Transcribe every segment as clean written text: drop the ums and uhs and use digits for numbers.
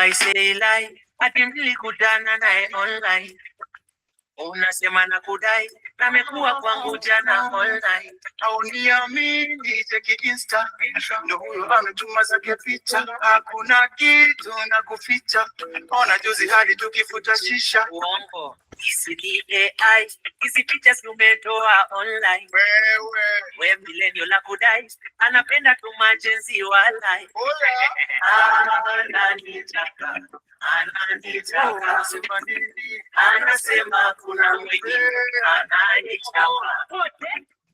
I say lie, ati nilikutana naye online. Unasema na kudai, namekuwa kwangu jana online. Hauniamini, cheki Insta, ndo huyo ametuma zake picha. Hakuna kitu na kuficha, ona juzi hadi tukifuta shisha. Uongo, isi ni AI, hizi picha umetoa online. Wewe milenio la kudai, anapenda tumajenzi walai. Ananitaka, ananitaka, anasema kuna mwingine ananitaka.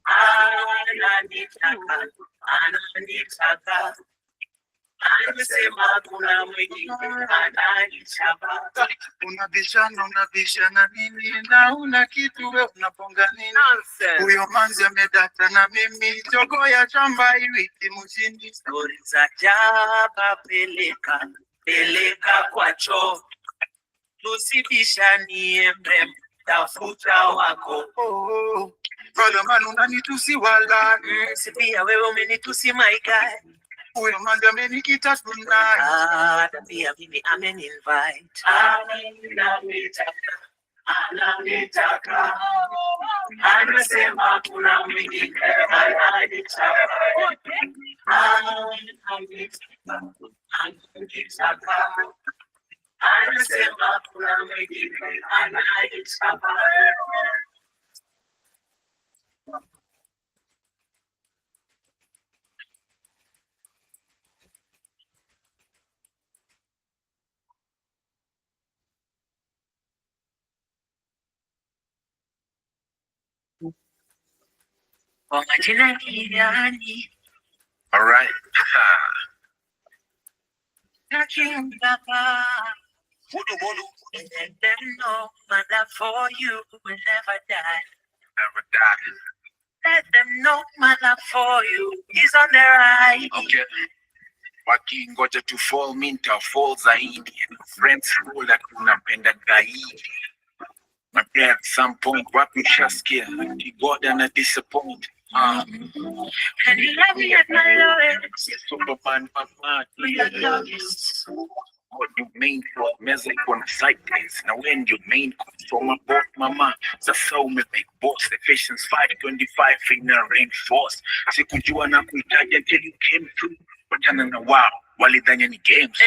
Ananitaka, ananitaka, anasema kuna mwingine ananitaka. Unabishana nini na una kitu we unaponga nini? Huyo manzi amedata na mimi jogo ya shamba hivi mjini. Stori za jaba peleka kwa choo. Tusibishanie mrem, tafuta wako. Brother man unanitusi wala sipia wewe umenitusi my guy. Huyo manda amenikita tonight. Pia mimi ameninvite. Ananitaka, anasema kuna mwingine ananitaka. Ananitaka, anasema kuna mwingine ananitaka. Kwa majina gani? All right. Let them know my love for you will never die. Never die. Let them know my love for you is on the rise. Okay. Wakingoja to fall minta fall zaidi. Friends rule that unapenda gaidi. My prayer at some point, what we shall scare, God and a disappoint. And you love me at my lowest. Superman, mama, what you main for, meza iko na sideways. Now when you main from above, mama, sasa umebig boss. The patience 525 in a reinforce. Sikujua na kuitaja till you came through. Wachana na wow, walidhania ni games.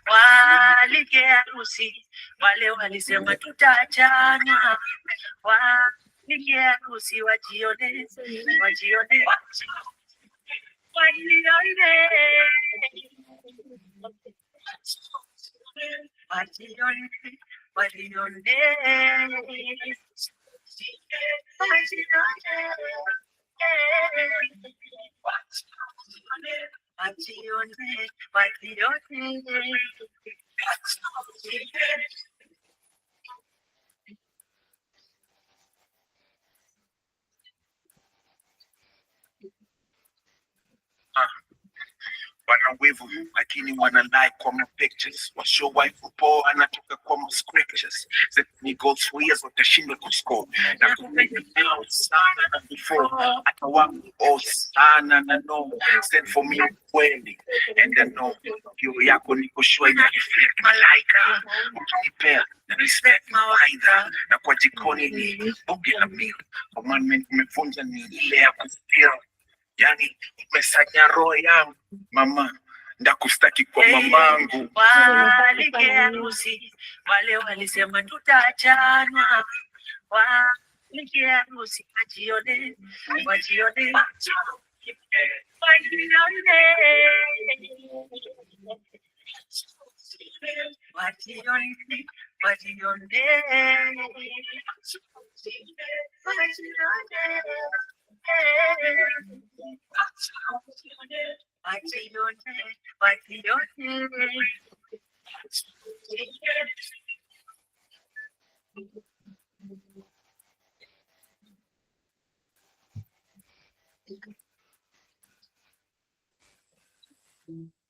Waligea rusi, wale walisema tutachana. Waligea rusi, wajione. Wajione. Wana wivu lakini wana like kwa my pictures. Washow wife upo anatoka kwa my scriptures. Zet ni goals for years watashindwa kuscore. Na kumenya now sana na before. Ata wangu all sana na no. Stand for me kweli. And then no. Yo yako niko sure ina reflect malaika. Ukinipea na respect mawaidha. Na kwa jikoni ni bunge la meal. Commandment umefunza ni ile ya kufeel. Yani umesanya roho yangu mama, ndakustaki kwa mamangu. Waligea rusi, wale walisema tutachana. Waligea rusi, wajione. Wajione.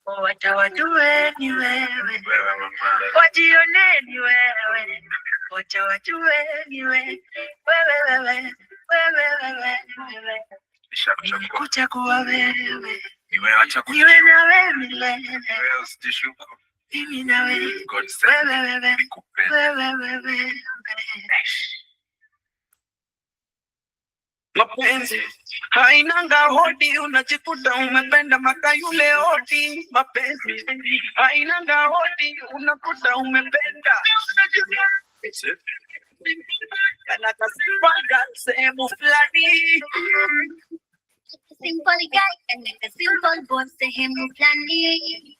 Watawajue ni wewe, wajione ni wewe, watawajue ni wewe, wewe. Kuchagua wewe, niwe na wewe milele. mimi na wewe, wewe. Mapenzi hainanga hodi, unajikuta umependa maka yule hodi. Mapenzi hainanga hodi, unakuta umependa kana kasipanga sehemu fulani. Simple guy kana simple boy sehemu fulani.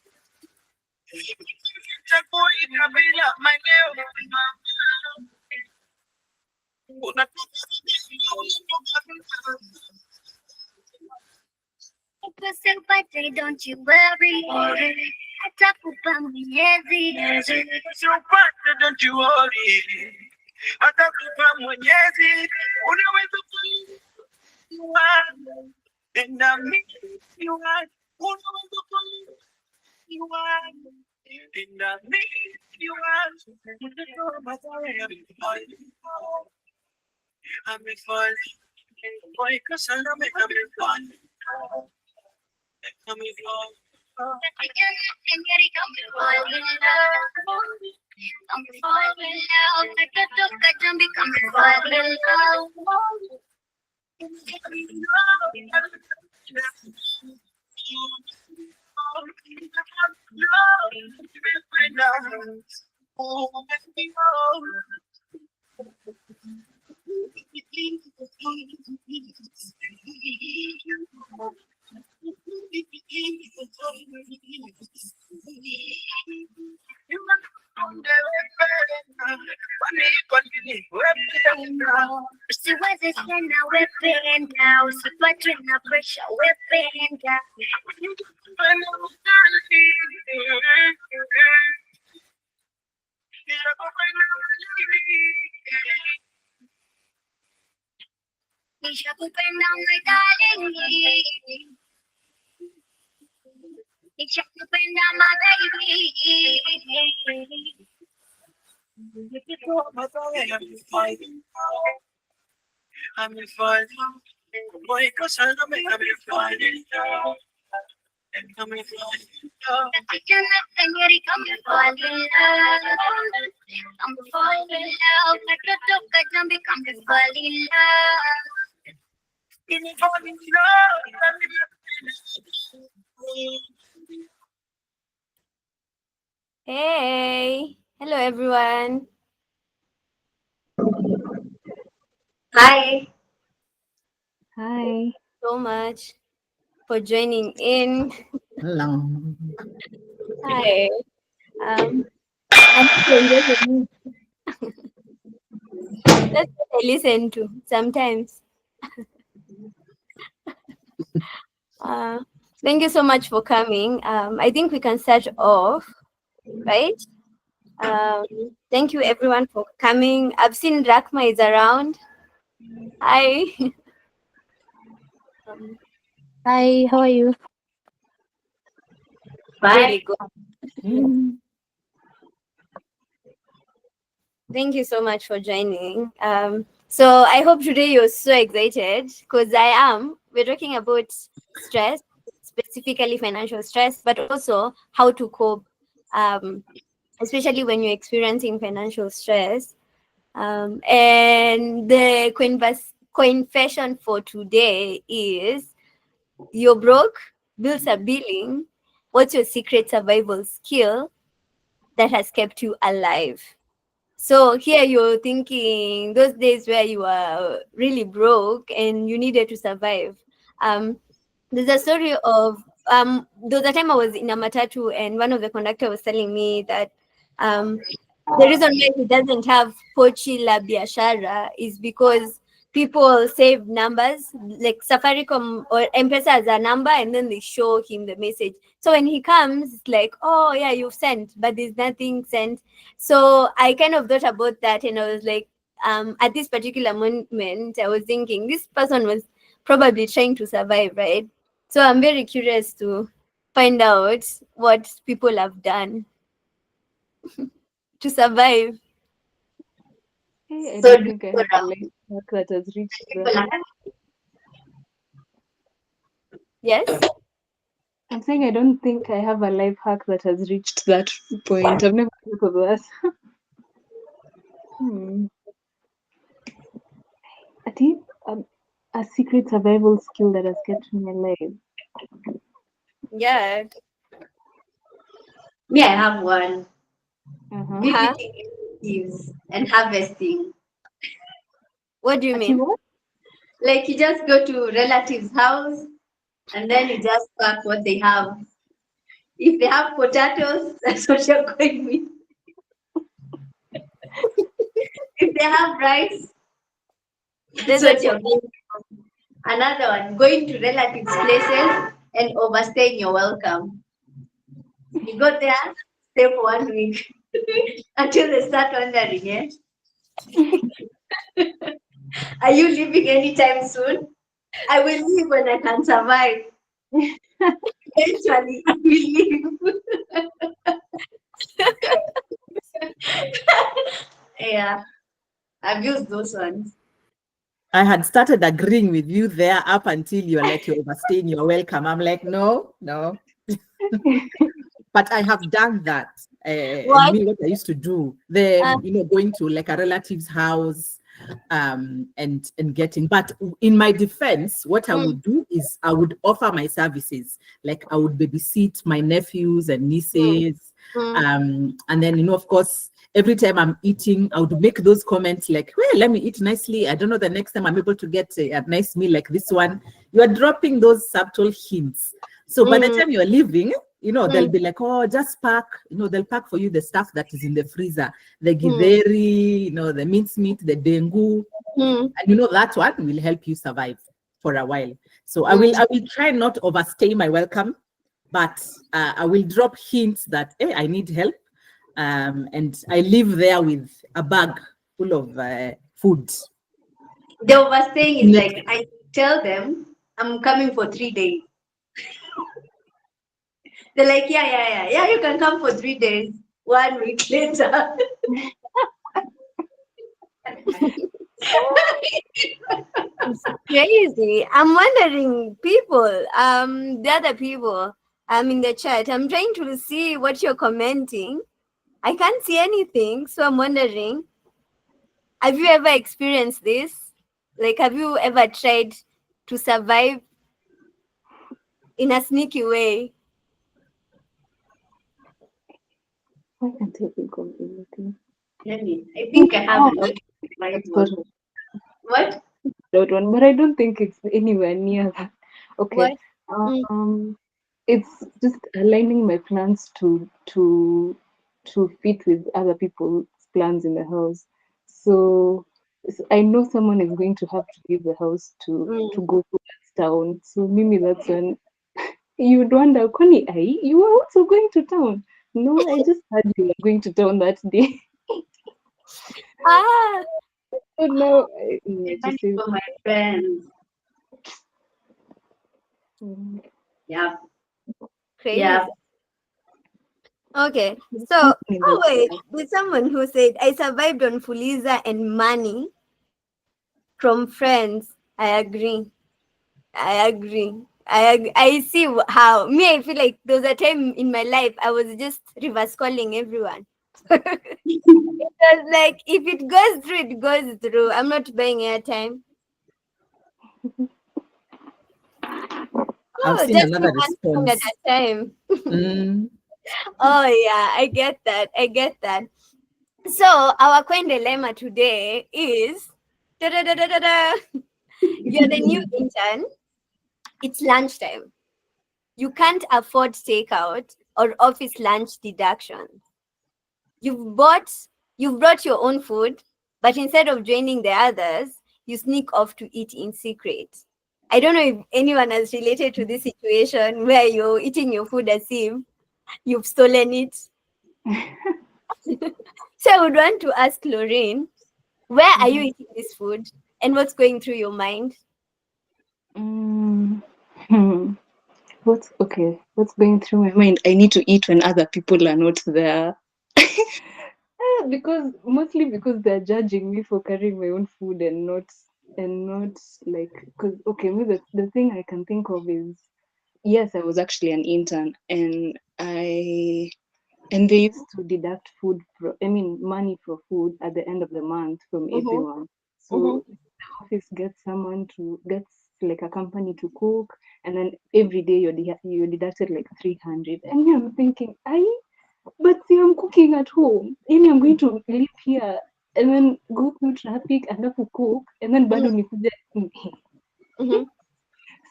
Chakui kabila maeneo Usipate, don't you worry. Atakupa Mwenyezi. Usipate, don't you worry. Atakupa Mwenyezi. Unaweza kuwa na mimi you are. Unaweza kuwa na mimi you are. I'm falling. Boy, 'cause I'm falling. I'm falling. Usiweze tena wependa, usipatwe na pressure wependa. Nishakupenda my darling, nishakupenda my baby. I'm falling, boy, 'cause I'm falling. I'm Hey, hello everyone. Hi. Hi. So much for joining in. Hello. Hi. I hope you enjoy the mood. That's what I listen to sometimes. Thank you so much for coming. I think we can start off, right? Thank you everyone for coming. I've seen Rakma is around. Hi. Hi, how are you? Really good. Mm. Thank you so much for joining. So I hope today you're so excited because I am. We're talking about stress, specifically financial stress, but also how to cope, especially when you're experiencing financial stress. And the confession for today is you're broke, bills are billing. What's your secret survival skill that has kept you alive? So here you're thinking those days where you were really broke and you needed to survive. Um, there's a story of there was a time I was in a matatu and one of the conductor was telling me that the reason why he doesn't have Pochi la Biashara is because people save numbers like Safaricom or M-Pesa as a number and then they show him the message. So when he comes, it's like, oh yeah, you've sent, but there's nothing sent. So I kind of thought about that and I was like, at this particular moment, I was thinking this person was probably trying to survive, right? So I'm very curious to find out what people have done to survive. Hey, I So don't do think I you have a life path that has reached that. Yes. I'm saying I don't think I have a life hack that has reached that point. I've never thought of that. Hmm. I think a secret survival skill that has kept me alive. Yeah. Me, I have one. Uh-huh. Huh? Visiting relatives and harvesting. What do you Ati mean? what? Like you just go to relatives' house and then you just pack what they have. If they have potatoes, that's what you're going with. If they have rice, that's There's a what you're going with. Another one, going to relatives' places and overstaying your welcome. You go there, stay for 1 week until they start wondering, are you leaving anytime soon? I will leave when I can survive. Eventually, I will leave. Yeah, I've used those ones. I had started agreeing with you there up until you're like, you're overstaying, you're welcome. I'm like, no. But I have done that. And what? me, what I used to do, going to like a relative's house, and getting. But in my defense, what I Mm, would do is I would offer my services. Like I would babysit my nephews and nieces, mm, and then of course, every time I'm eating, I would make those comments like, well, let me eat nicely. I don't know the next time I'm able to get a nice meal like this one. You are dropping those subtle hints. So by the mm, time you're leaving, they'll mm, be like, oh, just pack, they'll pack for you the stuff that is in the freezer, the mm, githeri, the mincemeat, the dengu. mm, And that one will help you survive for a while. So I mm. will try not overstay my welcome, but I will drop hints that, hey, I need help. And I live there with a bag full of food. The overstaying is like I tell them I'm coming for 3 days. They're like, yeah, you can come for 3 days. 1 week later. It's crazy. I'm wondering, people, the other people, in the chat. I'm trying to see what you're commenting. I can't see anything, so I'm wondering, have you ever experienced this? Like, have you ever tried to survive in a sneaky way? Why can't I think of anything? I think I have a lot of I've survival. thought of What? that one, but I don't think it's anywhere near that. Okay. What? Mm, It's just aligning my plans to fit with other people's plans in the house. So, I know someone is going to have to leave the house to mm. go to that town. So Mimi, that's when you'd wonder, Connie, you are also going to town? No, I just heard you were going to town that day. Ah, So now I it done just it says, for my friends. mm, Yeah, crazy. yeah. Okay, there's so, someone in oh the wait, there's someone who said, I survived on Fuliza and money from friends. I agree. I agree. I see how me. I feel like there was a time in my life I was just reverse calling everyone. It was like if it goes through, it goes through. I'm not buying airtime. I've Oh, seen just another 2 months at response. a time. Mm. Oh yeah, I get that. I get that. So our coin dilemma today is da-da-da-da-da-da. You're the new intern. It's lunchtime. You can't afford takeout or office lunch deductions. You've bought you've brought your own food, but instead of joining the others, you sneak off to eat in secret. I don't know if anyone has related to this situation where you're eating your food as if you've stolen it. So I would want to ask Lorraine, where are you eating this food and what's going through your mind? mm, hmm, what's okay? What's going through my mind? I need to eat when other people are not there. Because mostly because they're judging me for carrying my own food and not like because okay, me the thing I can think of is yes, I was actually an intern, and they used to deduct money for food at the end of the month from everyone. So the office gets like a company to cook, and then every day you're deducted like 300. And me, I'm thinking, but see, I'm cooking at home. I'm going to live here and then go through traffic and have to cook, and then bado nikuje. Mhm.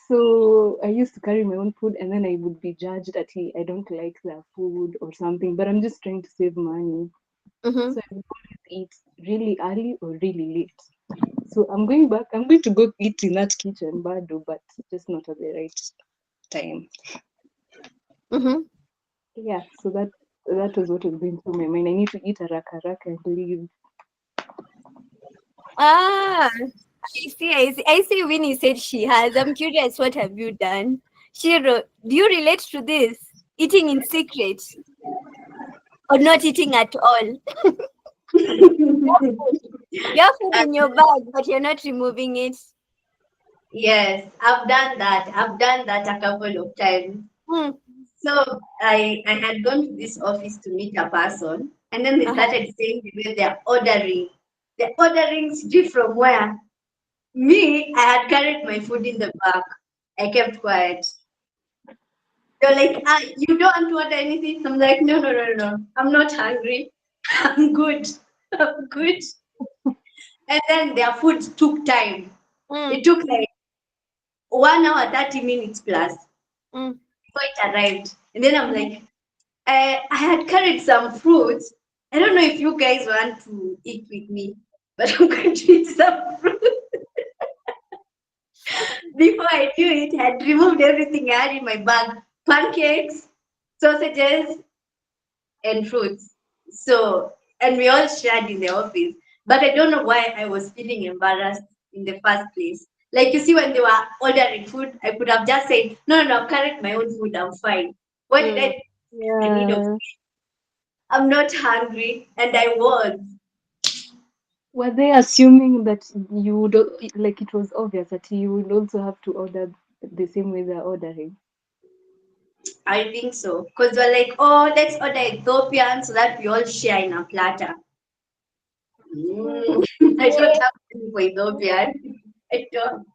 So I used to carry my own food, and then I would be judged that I don't like their food or something, but I'm just trying to save money. Mhm. So I would always eat really early or really late. So I'm going back. I'm going to go eat in that kitchen, bado, but just not at the right time. Mhm. Yeah. So that was what was going through my mind. I need to eat haraka haraka and leave. Ah, I see. Winnie said she has. I'm curious. What have you done? She wrote, do you relate to this? Eating in secret or not eating at all? You have food in your bag, but you're not removing it. Yes, I've done that. I've done that a couple of times. Hmm. So I had gone to this office to meet a person, and then they Uh-huh. started saying the way they're ordering. They're ordering sijui from where. Me, I had carried my food in the bag. I kept quiet. They're like, you don't want to order anything? I'm like, no, no, no, no, no. I'm not hungry. I'm good. I'm good. And then their food took time. Mm, It took like 1 hour, 30 minutes plus mm. before it arrived. And then I'm like, I had carried some fruits. I don't know if you guys want to eat with me, but I'm going to eat some fruit. Before I knew it, I had removed everything I had in my bag: pancakes, sausages, and fruits. So, and we all shared in the office. But I don't know why I was feeling embarrassed in the first place. Like, you see, when they were ordering food, I could have just said, no, no, no, I've carried my own food, I'm fine. Why did I Mm. feel the need of, Yeah. I'm not hungry? And I was. Were they assuming that you would like it was obvious that you would also have to order the same way they're ordering? I think so. Because we're like, oh, let's order Ethiopian so that we all share in a platter. Mm. I don't have money for Ethiopian. I don't.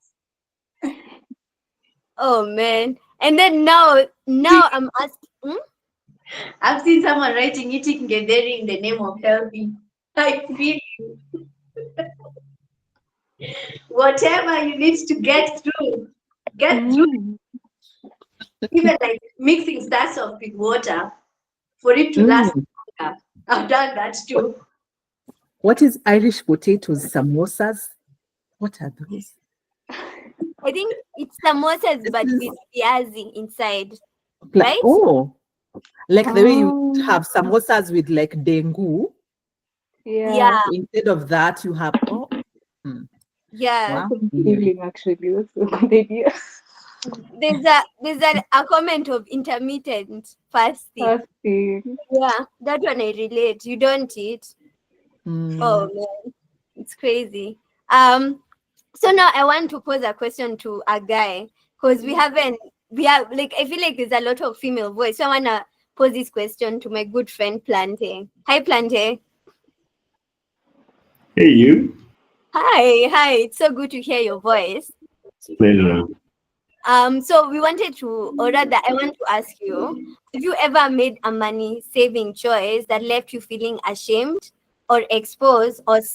Oh man. And then now I'm asking. Hmm? I've seen someone writing eating Gederi in the name of healthy. I feel whatever you need to get through, Mm. even like mixing starch off with water for it to last Mm. longer. I've done that What, too. what is Irish potatoes? Samosas? What are those? I think it's samosas, This but is with viazi inside, like, right? oh, like the way you Oh, have samosas with like dengu. Yeah, yeah. Instead of that, you have, oh, hmm, yeah. wow, That's weird. appealing, actually. That's a good idea. There's a comment of intermittent fasting. Fasting. Yeah, that one I relate. You don't eat. Oh Hmm. man, it's crazy. So now I want to pose a question to a guy because we have like I feel like there's a lot of female voice. So I wanna pose this question to my good friend Plante. Hi Plante. Hey, you. Hi. It's so good to hear your voice. Pleasure. So we wanted to, or rather, I want to ask you, have you ever made a money saving choice that left you feeling ashamed or exposed, or there's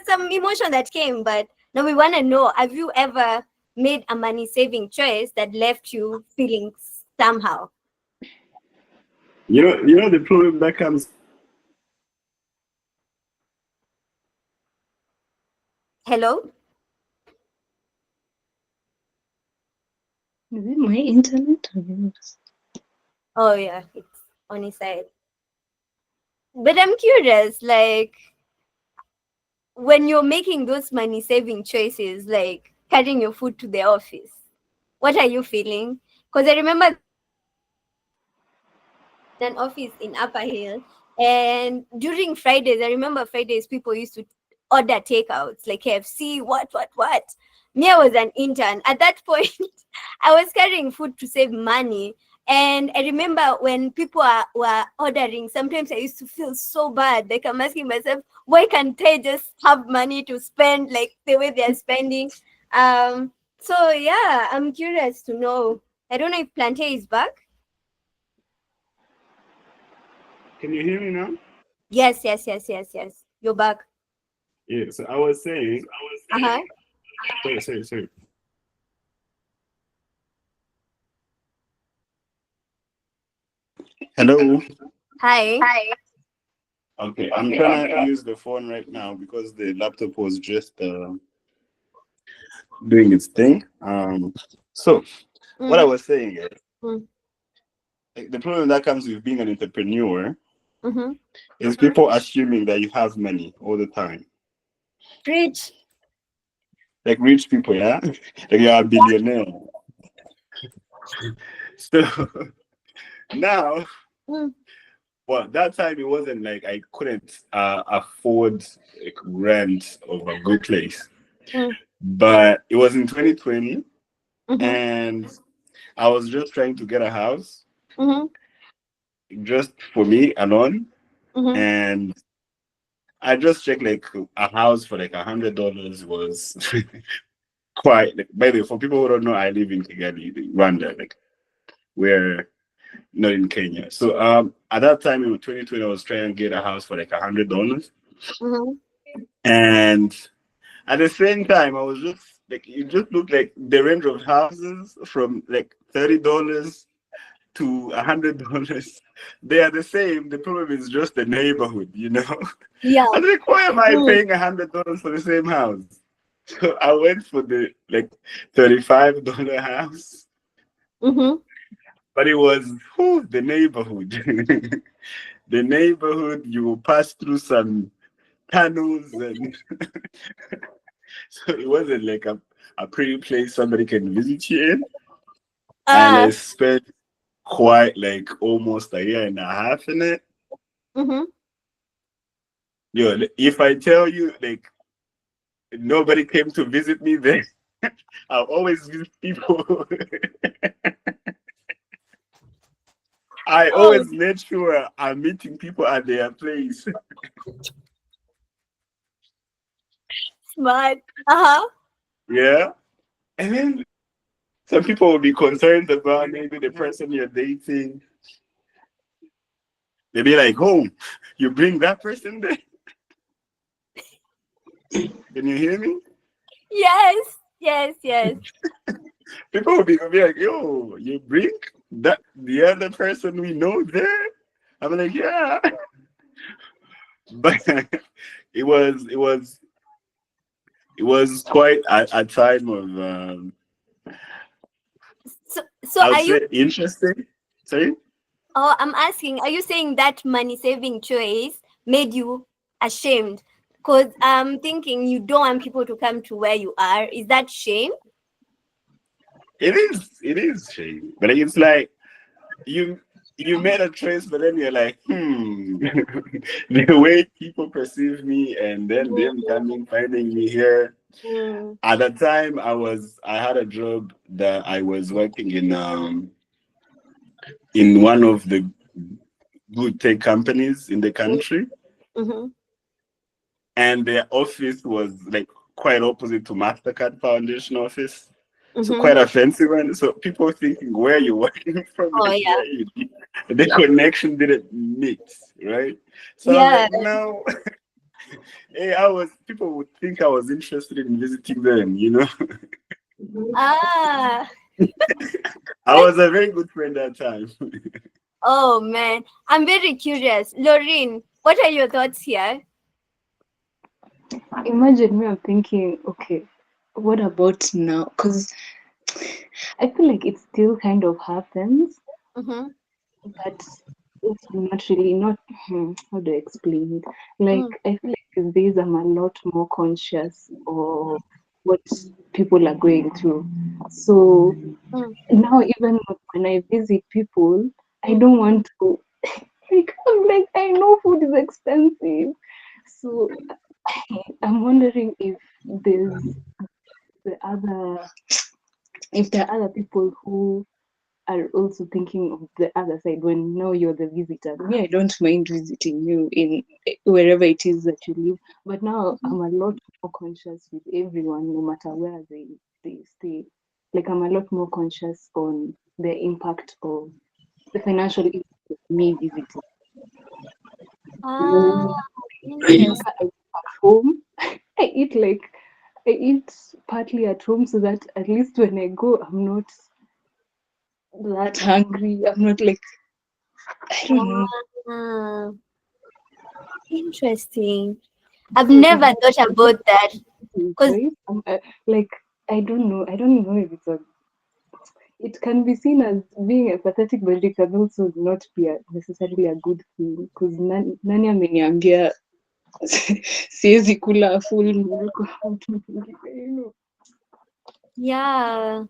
some emotion that came, but now we want to know, have you ever made a money saving choice that left you feeling somehow? You know the problem that comes. Hello? Is it my internet or yours? Oh yeah, it's on his side. But I'm curious, like, when you're making those money saving choices, like carrying your food to the office, what are you feeling? Because I remember an office in Upper Hill, and during Fridays, I remember Fridays people used to order takeouts like KFC, what. Me, I was an intern. At that point, I was carrying food to save money. And I remember when people were ordering, sometimes I used to feel so bad. Like I'm asking myself, why can't I just have money to spend like the way they're spending? So yeah, I'm curious to know. I don't know if Plantain is back. Can you hear me now? Yes, yes, yes, yes, yes. You're back. Yeah, so I was saying, Uh-huh. sorry. Hello. Hi. Okay, I'm trying to use the phone right now because the laptop was just doing its thing. So what I Mm, was saying is, mm, like, the problem that comes with being an entrepreneur mm-hmm. is people assuming that you have money all the time. Preach. Like rich people, yeah, like you're a billionaire. So now, Mm, well, that time it wasn't like I couldn't afford like rent of a good place, mm, but it was in 2020, mm-hmm. and I was just trying to get a house Mm-hmm. just for me alone, Mm-hmm. and I just checked like a house for like $100 was quite. Like, by the way, for people who don't know, I live in Kigali, Rwanda. Like we're not in Kenya. So at that time in 2020, I was trying to get a house for like $100, Mm-hmm. and at the same time, I was just like, it just looked like the range of houses from like $30 to $100. They are the same. The problem is just the neighborhood, you know. Yeah. I was like, why am I Mm, paying $100 for the same house? So I went for the like $35 house, mm-hmm. but it was the neighborhood. The neighborhood, you will pass through some tunnels, and so it wasn't like a pretty place somebody can visit you in. And I Ah. spent quite like almost a year and a half in it. Mm-hmm. Yo, if I tell you like nobody came to visit me there, I'll always visit people. I Oh, always made sure I'm meeting people at their place. smart. Uh-huh. Yeah. And then some people will be concerned about maybe the person you're dating. They'll be like, oh, you bring that person there? Can you hear me? Yes. Yes. Yes. People will be like, yo, you bring that the other person we know there? I'm like, yeah. But it was quite a time of So I would are you? say interesting. Sorry? Oh, I'm asking. Are you saying that money saving choice made you ashamed? Because I'm thinking you don't want people to come to where you are. Is that shame? It is shame. But it's like you you made a choice, but then you're like, the way people perceive me, and then them coming finding me here. Mm-hmm. At the time, I had a job that I was working in one of the good tech companies in the country, Mm-hmm. and their office was like quite opposite to Mastercard Foundation office. So Mm-hmm. quite a fancy one. So people thinking where you're working from Oh is yeah. where you the connection didn't meet, right? So I'm Yeah. like, no. Hey, people would think I was interested in visiting them, you know. Ah. I was a very good friend that time. Oh man. I'm very curious. Laureen, what are your thoughts here? Imagine me, I'm thinking, okay, what about now? Because I feel like it still kind of happens, Mm-hmm. but it's not really not how do I explain it? Like Mm, I feel like these days I'm a lot more conscious of what people are going through. So mm, now even when I visit people, I mm. don't want to because like I know food is expensive. So I'm wondering if there's there are other people who are also thinking of the other side when now you're the visitor. Me, I don't mind visiting you in wherever it is that you live, but now I'm a lot more conscious with everyone, no matter where they stay. Like I'm a lot more conscious on the impact of the financial impact of me visiting. Ah, I interesting. eat at home. I eat partly at home so that at least when I go, I'm not that hungry. I'm not like, I don't know. Ah, interesting. I've never thought about that. Because Right? Like I don't know. I don't know if it can be seen as being empathetic, but it can also not be necessarily a good thing. Because nani ameniambia siwezi kula full meal kwa mtu mwingine, you know. yeah,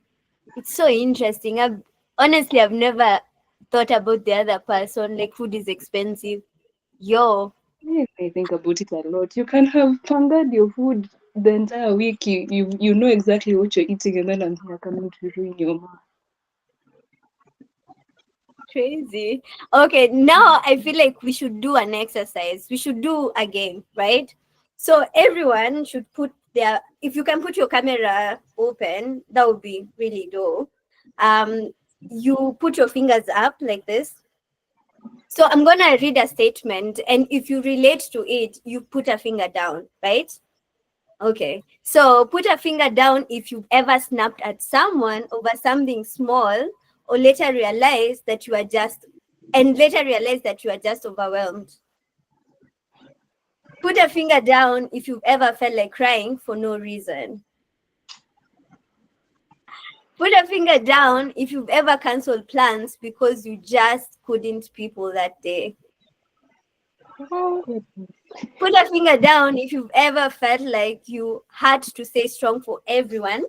it's so interesting. I've never thought about the other person. Like food is expensive. Yo, Yes, I think about it a lot. You can have pangared your food the entire week. You know exactly what you're eating, and then I'm here coming to ruin your mouth. crazy. Okay, now I feel like we should do an exercise. We should do a game, right? So everyone should put if you can put your camera open, that would be really dope. You put your fingers up like this. So I'm gonna read a statement, and if you relate to it, you put a finger down, right? Okay. So put a finger down if you've ever snapped at someone over something small, or later realize that you are just overwhelmed. Put a finger down if you've ever felt like crying for no reason. Put a finger down if you've ever canceled plans because you just couldn't people that day. Put a finger down if you've ever felt like you had to stay strong for everyone,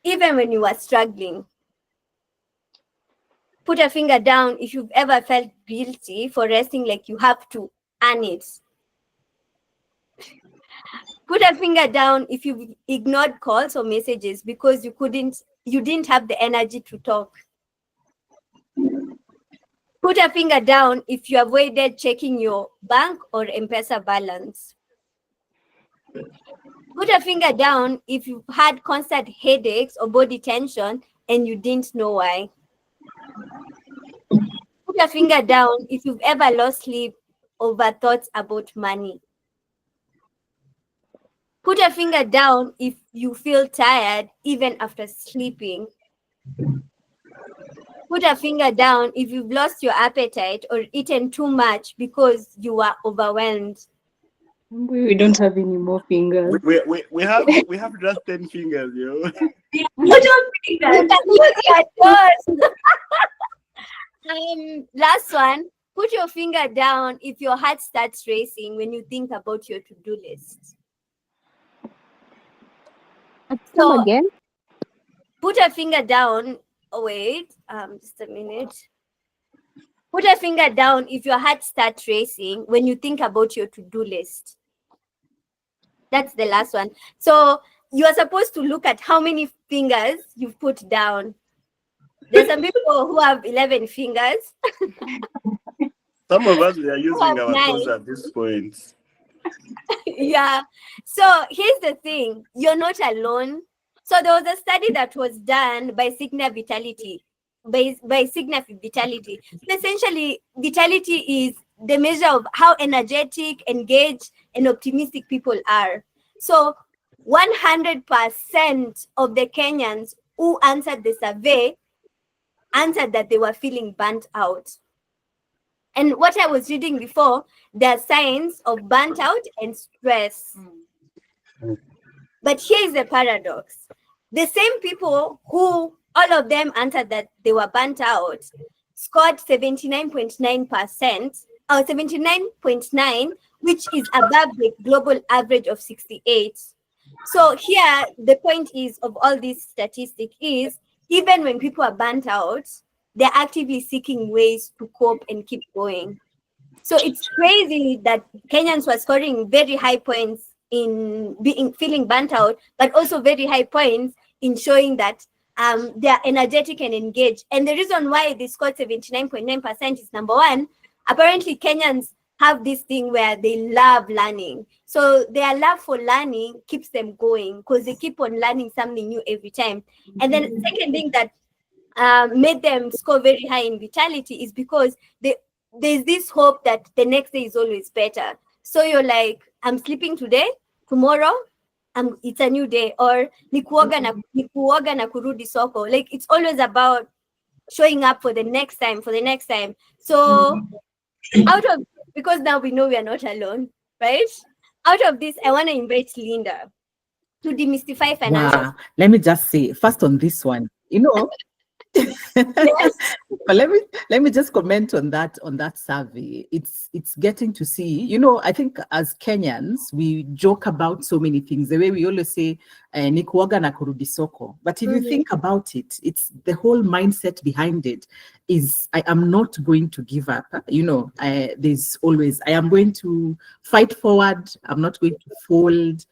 even when you were struggling. Put a finger down if you've ever felt guilty for resting like you have to earn it. Put a finger down if you've ignored calls or messages because you didn't have the energy to talk. Put a finger down if you avoided checking your bank or M-Pesa balance. Put a finger down if you've had constant headaches or body tension and you didn't know why. Put a finger down if you've ever lost sleep over thoughts about money. Put a finger down if you feel tired even after sleeping. Put a finger down if you've lost your appetite or eaten too much because you were overwhelmed. We don't have any more fingers. We have just 10 fingers, yo. Yeah, put on You fingers. can use your toes. Last one. Put your finger down if your heart starts racing when you think about your to-do list. Come So again? put a finger down. Oh, wait, just a minute. Put a finger down if your heart starts racing when you think about your to-do list. That's the last one. So you are supposed to look at how many fingers you've put down. There's some people who have 11 fingers. Some of us, we are using have our toes 9. at this point. Yeah. So here's the thing. You're not alone. So there was a study that was done by Cigna Vitality. By Cigna Vitality. So essentially, vitality is the measure of how energetic, engaged, and optimistic people are. So 100% of the Kenyans who answered the survey answered that they were feeling burnt out. And what I was reading before, there are signs of burnt out and stress. But here is the paradox. The same people who, all of them answered that they were burnt out, scored 79.9%, or 79.9, which is above the global average of 68. So here, the point is of all these statistics is, even when people are burnt out, they're actively seeking ways to cope and keep going. So it's crazy that Kenyans were scoring very high points in being feeling burnt out, but also very high points in showing that they are energetic and engaged. And the reason why they scored 79.9% is, number one, apparently Kenyans have this thing where they love learning. So their love for learning keeps them going because they keep on learning something new every time. And then the second thing that made them score very high in vitality is because there's this hope that the next day is always better. So you're like, I'm sleeping today, tomorrow, it's a new day, or ni kuoga na kurudi soko. Like, it's always about showing up for the next time, So out of, because now we know we are not alone, right? Out of this, I want to invite Linda to demystify financial. Wow. Let me just say first on this one, Yes. but let me just comment on that survey. It's getting to see, I think as Kenyans, we joke about so many things. The way we always say, "Ni kuoga na kurudi soko." But if you think about it, it's the whole mindset behind it is, I am not going to give up. There's always, I am going to fight forward. I'm not going to fold.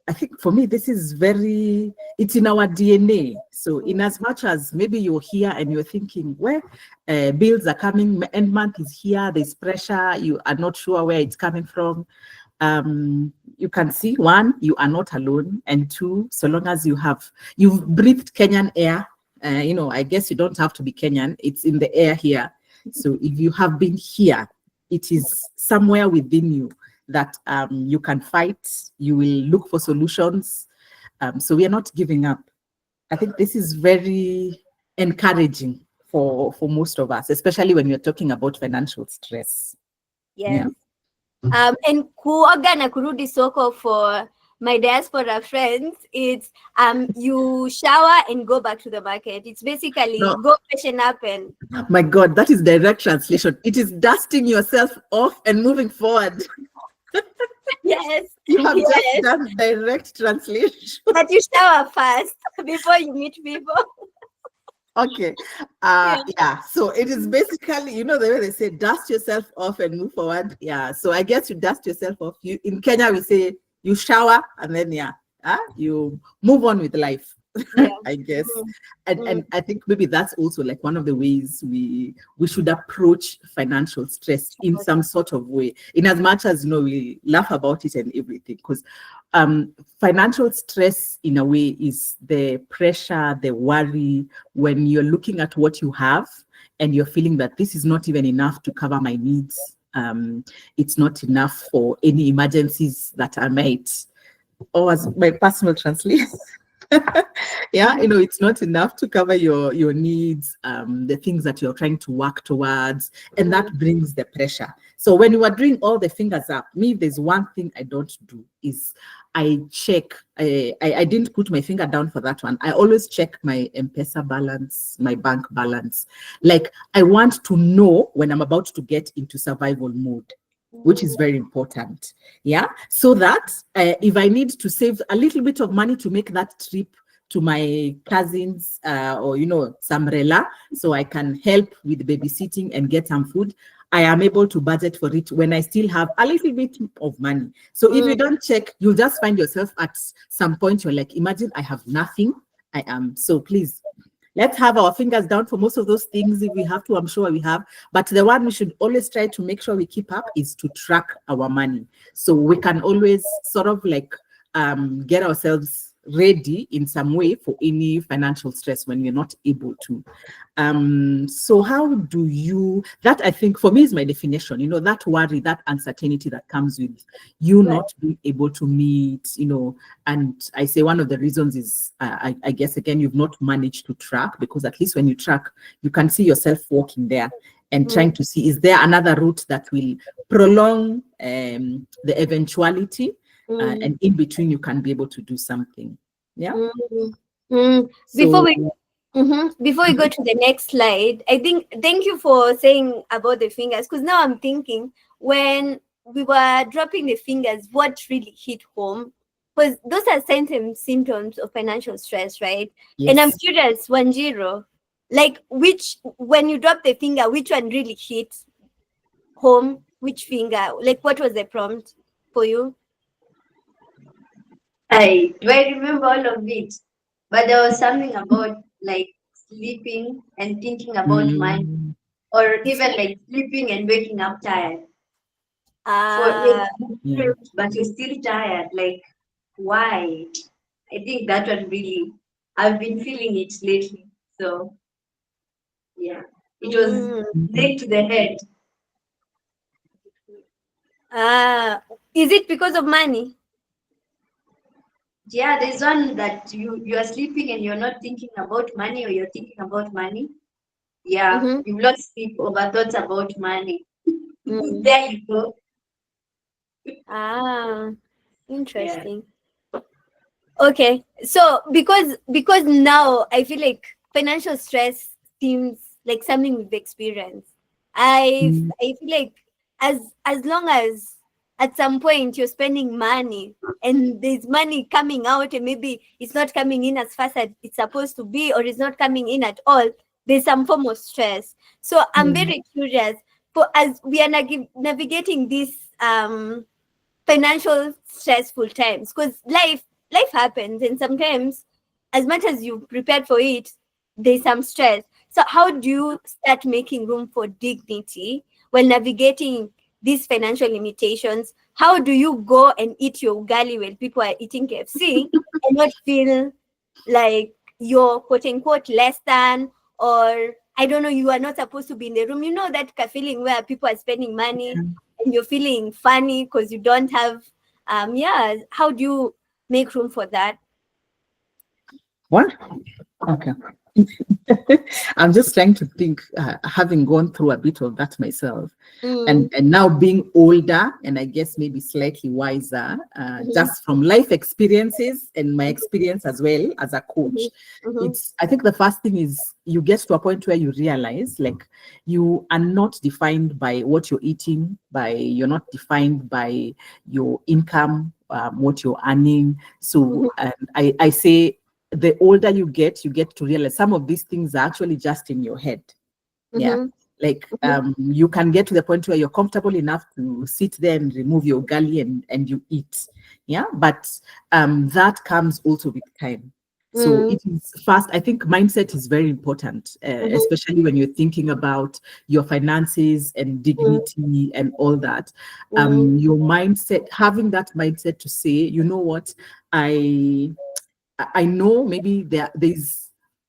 I think for me, this is it's in our DNA. So in as much as maybe you're here and you're thinking, well, bills are coming, end month is here, there's pressure, you are not sure where it's coming from. You can see, one, you are not alone. And two, so long as you've breathed Kenyan air, I guess you don't have to be Kenyan, it's in the air here. So if you have been here, it is somewhere within you that you can fight, you will look for solutions. So we are not giving up. I think this is very encouraging for most of us, especially when you're talking about financial stress. Yes. And kuoga na kurudi soko for my diaspora friends, it's you shower and go back to the market. It's basically go freshen up and... My God, that is direct translation. It is dusting yourself off and moving forward. Yes. You have just done direct translation. But you shower first before you meet people. Okay. Yeah. So it is basically, the way they say, dust yourself off and move forward. Yeah. So I guess you dust yourself off. In Kenya, we say you shower and then, you move on with life. I guess. And I think maybe that's also like one of the ways we should approach financial stress in some sort of way, in as much as we laugh about it and everything, because financial stress in a way is the pressure, the worry when you're looking at what you have and you're feeling that this is not even enough to cover my needs. It's not enough for any emergencies that I might, or as my personal translation. It's not enough to cover your needs, the things that you're trying to work towards, and that brings the pressure. So when you are doing all the fingers up, me, there's one thing I don't do is I check. I didn't put my finger down for that one. I always check my M-Pesa balance, my bank balance. Like, I want to know when I'm about to get into survival mode, which is very important. So that if I need to save a little bit of money to make that trip to my cousins or some rela, so I can help with babysitting and get some food, I am able to budget for it when I still have a little bit of money. So if you don't check, you'll just find yourself at some point, you're like, imagine I have nothing. I am. So please, let's have our fingers down for most of those things if we have to. I'm sure we have. But the one we should always try to make sure we keep up is to track our money. So we can always sort of like get ourselves ready in some way for any financial stress when we're not able to. So how do you, that I think for me is my definition, that worry, that uncertainty that comes with you not being able to meet, and I say one of the reasons is, I guess, again, you've not managed to track, because at least when you track, you can see yourself walking there and trying to see, is there another route that will prolong the eventuality, and in between you can be able to do something. Before we go to the next slide, I think, thank you for saying about the fingers, because now I'm thinking, when we were dropping the fingers, what really hit home, because those are symptoms of financial stress, right? Yes. And I'm curious, Wanjiro, like, when you drop the finger, which one really hit home? Which finger? Like, what was the prompt for you? Do I remember all of it? But there was something about like sleeping and thinking about money, Mm. or even like sleeping and waking up tired. For Ah, Yeah. but you're still tired. Like, why? I think that one really, I've been feeling it lately. So, yeah, it was mm, nailed to the head. ah. Is it because of money? Yeah, there's one that you are sleeping and you're not thinking about money, or you're thinking about money. Yeah, Mm-hmm. you've lost sleep over thoughts about money. Mm. There you go. Ah, Yeah. interesting. Okay, so because now I feel like financial stress seems like something we've experienced. Mm. I feel like as long as at some point you're spending money and there's money coming out and maybe it's not coming in as fast as it's supposed to be, or it's not coming in at all, there's some form of stress. So I'm Mm. very curious, for as we are navigating this financial stressful times, because life happens, and sometimes as much as you prepared for it, there's some stress. So how do you start making room for dignity while navigating these financial limitations? How do you go and eat your ugali when people are eating KFC and not feel like you're quote unquote less than, or I don't know, you are not supposed to be in the room? You know that feeling where people are spending money and you're feeling funny because you don't have yeah, how do you make room for that? What? Okay. I'm just trying to think, having gone through a bit of that myself, Mm, and now being older, and I guess maybe slightly wiser, mhm, just from life experiences and my experience as well as a coach. mhm, mhm, It's, I think the first thing is you get to a point where you realize like you are not defined by what you're eating, you're not defined by your income, what you're earning. mhm, So I say the older you get to realize some of these things are actually just in your head. Yeah. mhm, Like mhm, you can get to the point where you're comfortable enough to sit there and remove your gully and you eat. Yeah. But that comes also with time. So mhm, it is fast. I think mindset is very important, mhm, especially when you're thinking about your finances and dignity and all that. mhm, Your mindset, having that mindset to say, you know what, I know maybe there's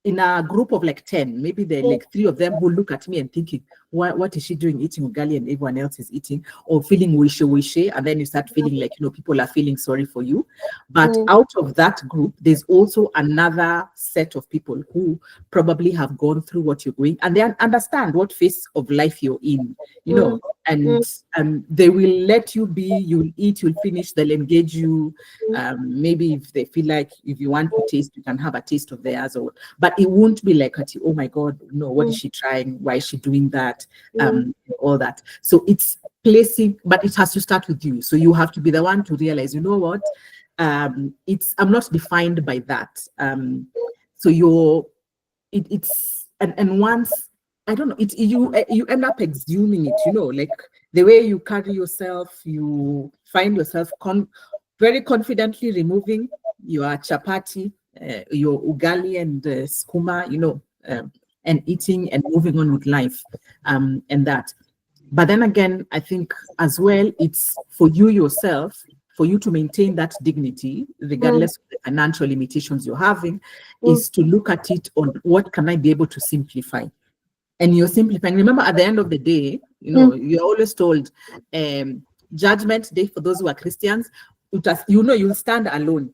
in a group of like 10, maybe there are like 3 of them who look at me and thinking, what is she doing eating ugali and everyone else is eating, or feeling wishy, and then you start feeling like, people are feeling sorry for you. But mhm, out of that group, there's also another set of people who probably have gone through what you're going, and they understand what phase of life you're in, mhm, and they will let you be, you'll eat, you'll finish, they'll engage you. Maybe if they feel like if you want to taste, you can have a taste of theirs, but it won't be like, oh my God, no, what is she trying? Why is she doing that? All that. So it's placing, but it has to start with you. So you have to be the one to realize, you know what? I'm not defined by that. So it's and once I don't know, you end up exhuming it, like the way you carry yourself, you find yourself very confidently removing your chapati, your ugali and skuma, and eating and moving on with life, and that. But then again, I think as well, it's for you yourself, for you to maintain that dignity, mhm, regardless of the financial limitations you're having, mhm, is to look at it on what can I be able to simplify. And you're simplifying. Remember, at the end of the day, mhm, you're always told, judgment day for those who are Christians, you'll stand alone.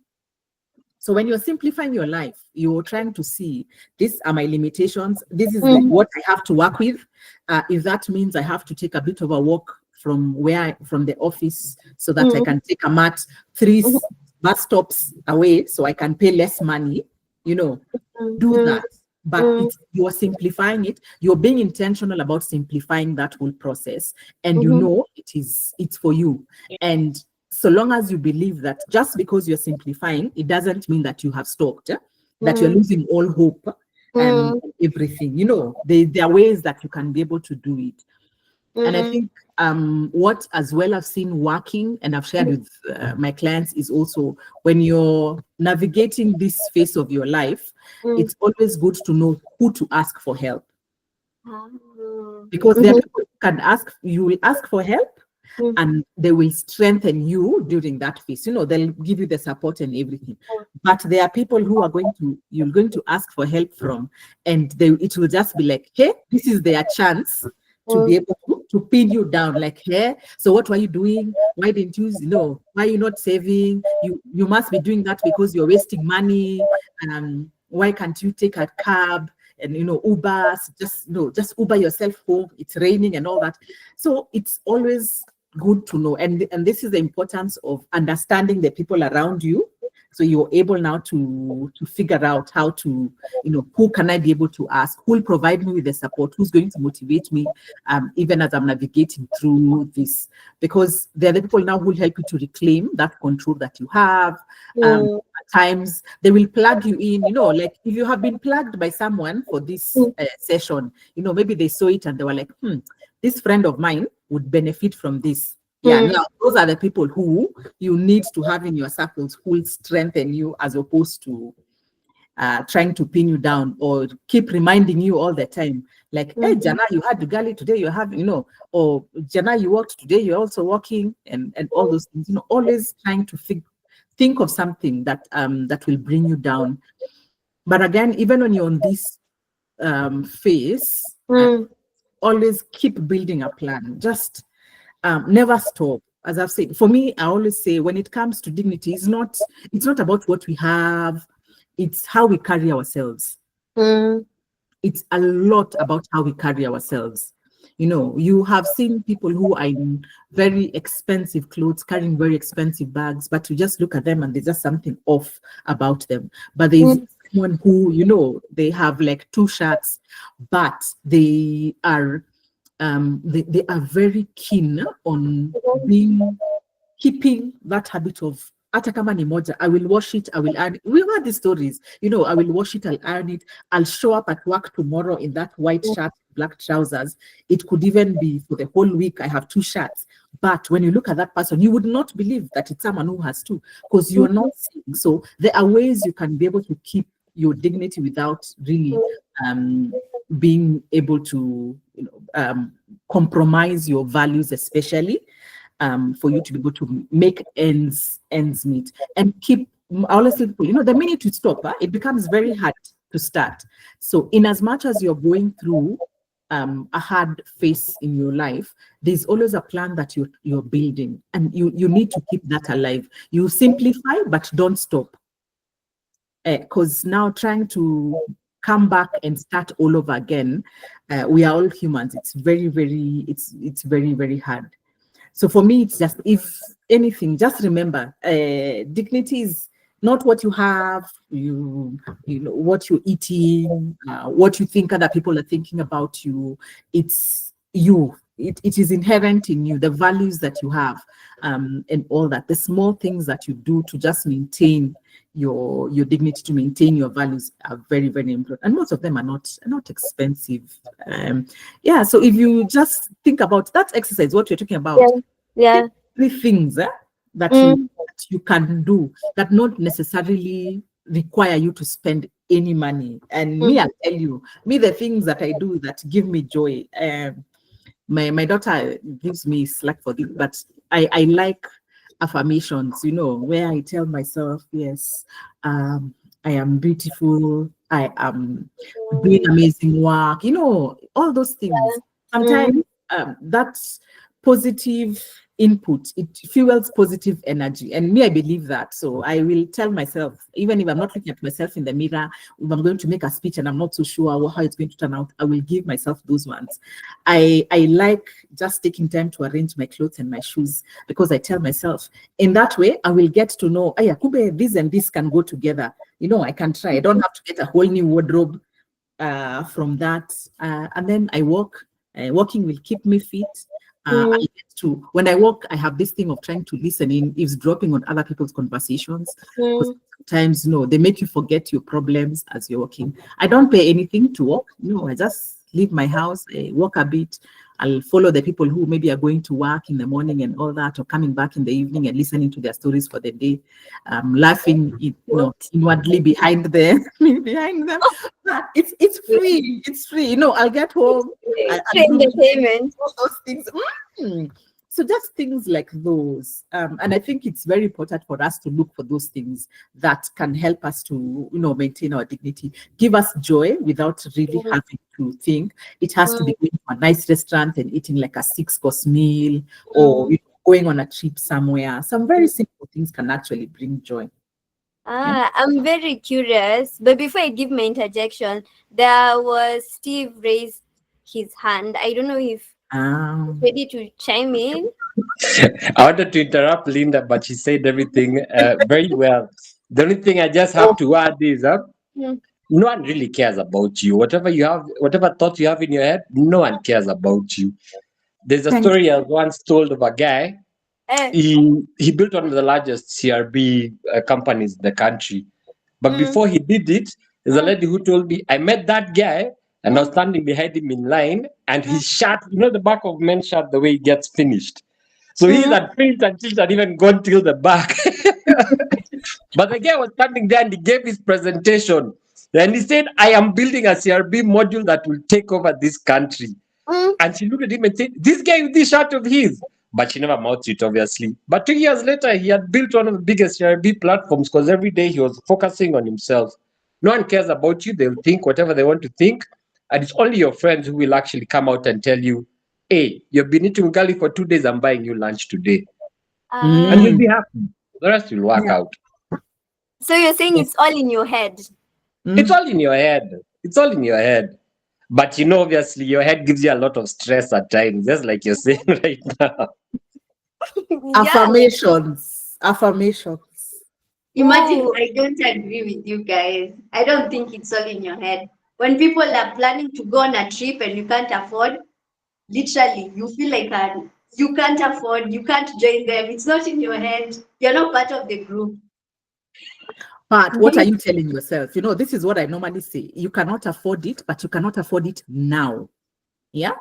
So when you're simplifying your life, you're trying to see, these are my limitations. This is like mhm, what I have to work with. If that means I have to take a bit of a walk from from the office so that I mhm, can take a mat 3 mhm, bus stops away so I can pay less money, do mhm, that. But mhm, you're simplifying it. You're being intentional about simplifying that whole process, and mhm, it's for you. And so long as you believe that just because you're simplifying, it doesn't mean that you have stopped, that you're mhm, losing all hope and mhm, everything. There are ways that you can be able to do it. And I think what as well I've seen working and I've shared with my clients is also when you're navigating this phase of your life, it's always good to know who to ask for help. Because there are people who can ask, you will ask for help and they will strengthen you during that phase. You know, they'll give you the support and everything. But there are people who are you're going to ask for help from, and it will just be like, hey, this is their chance to be able to pin you down, like, hey, so what were you doing? Why didn't you, why are you not saving? You must be doing that because you're wasting money. Why can't you take a cab? And Uber, just Uber yourself home. It's raining and all that. So it's always good to know, and this is the importance of understanding the people around you. So you're able now to figure out how to, who can I be able to ask? Who will provide me with the support? Who's going to motivate me, even as I'm navigating through this? Because they're the people now who will help you to reclaim that control that you have. At times they will plug you in, like if you have been plugged by someone for this session, maybe they saw it and they were like, this friend of mine would benefit from this. Yeah, now those are the people who you need to have in your circles who will strengthen you, as opposed to trying to pin you down or keep reminding you all the time. Like, hey, Jana, you had the galley today, you have, or Jana, you worked today, you're also working, and all those things. Always trying to think of something that that will bring you down. But again, even when you're on this phase, always keep building a plan. Just never stop. As I've said, for me, I always say when it comes to dignity, it's not about what we have, it's how we carry ourselves. It's a lot about how we carry ourselves. You have seen people who are in very expensive clothes, carrying very expensive bags, but you just look at them and there's just something off about them. But there's someone who, they have like 2 shirts, but they are they are very keen on keeping that habit of hata kama ni moja, I will wash it, I will iron it. We've had these stories, I will wash it, I'll iron it, I'll show up at work tomorrow in that white shirt, black trousers. It could even be for the whole week, I have 2 shirts. But when you look at that person, you would not believe that it's someone who has 2, because you're not seeing. So there are ways you can be able to keep your dignity without really being able to compromise your values, especially for you to be able to make ends meet and keep. I always tell people, the minute you stop, it becomes very hard to start. So in as much as you're going through a hard phase in your life, there's always a plan that you're building, and you need to keep that alive. You simplify, but don't stop. Because now trying to come back and start all over again, we are all humans. It's very, very, it's very, very hard. So for me, it's just, if anything, just remember, dignity is not what you have, what you're eating, what you think other people are thinking about you. It's you. It is inherent in you, the values that you have, and all that. The small things that you do to just maintain your dignity, to maintain your values, are very, very important. And most of them are not expensive. So if you just think about that exercise, what you're talking about, 3 things that you can do that not necessarily require you to spend any money. And me, I tell you, the things that I do that give me joy. My daughter gives me slack for this, but I like affirmations, where I tell myself, yes, I am beautiful, I am doing amazing work, all those things. Sometimes that's positive input, it fuels positive energy, and me, I believe that. So I will tell myself, even if I'm not looking at myself in the mirror, if I'm going to make a speech and I'm not so sure how it's going to turn out, I will give myself those ones. I like just taking time to arrange my clothes and my shoes, because I tell myself, in that way I will get to know, Kube, this and this can go together. I can try. I don't have to get a whole new wardrobe from that. And then I walk. Walking will keep me fit. I get to, when I walk, I have this thing of trying to listen in, eavesdropping on other people's conversations. Because sometimes, they make you forget your problems as you're walking. I don't pay anything to walk. I just leave my house, walk a bit, I'll follow the people who maybe are going to work in the morning and all that, or coming back in the evening and listening to their stories for the day, laughing, inwardly behind them, behind them. But it's free. It's free. I'll get home. Free entertainment. All those things. Mm. So just things like those, and I think it's very important for us to look for those things that can help us to, maintain our dignity, give us joy without really having to think. It has to be going to a nice restaurant and eating like a 6-course meal, or going on a trip somewhere. Some very simple things can actually bring joy. I'm very curious, but before I give my interjection, there was Steve raised his hand. I don't know if ready to chime in. I wanted to interrupt Linda, but she said everything very well. The only thing I just have to add is no one really cares about you. Whatever you have, whatever thoughts you have in your head, no one cares about you. There's a story I was once told of a guy. He built one of the largest CRB companies in the country. But before he did it, there's a lady who told me, I met that guy and I was standing behind him in line, and his shirt, the back of men's shirt, the way it gets finished. So he had finished until it had even gone till the back. But the guy was standing there and he gave his presentation. And he said, I am building a CRB module that will take over this country. And she looked at him and said, this guy with this shirt of his. But she never mouthed it, obviously. But 2 years later, he had built one of the biggest CRB platforms because every day he was focusing on himself. No one cares about you. They'll think whatever they want to think. And it's only your friends who will actually come out and tell you, hey, you've been eating ugali for 2 days. I'm buying you lunch today. And you'll be happy. The rest will work out. So you're saying it's all in your head? It's all in your head. It's all in your head. But obviously, your head gives you a lot of stress at times, just like you're saying right now. Affirmations. Imagine, I don't agree with you guys. I don't think it's all in your head. When people are planning to go on a trip and you can't afford, literally, you feel like you can't afford, you can't join them. It's not in your head. You're not part of the group. But what are you telling yourself? This is what I normally say. You cannot afford it, but you cannot afford it now. Yeah?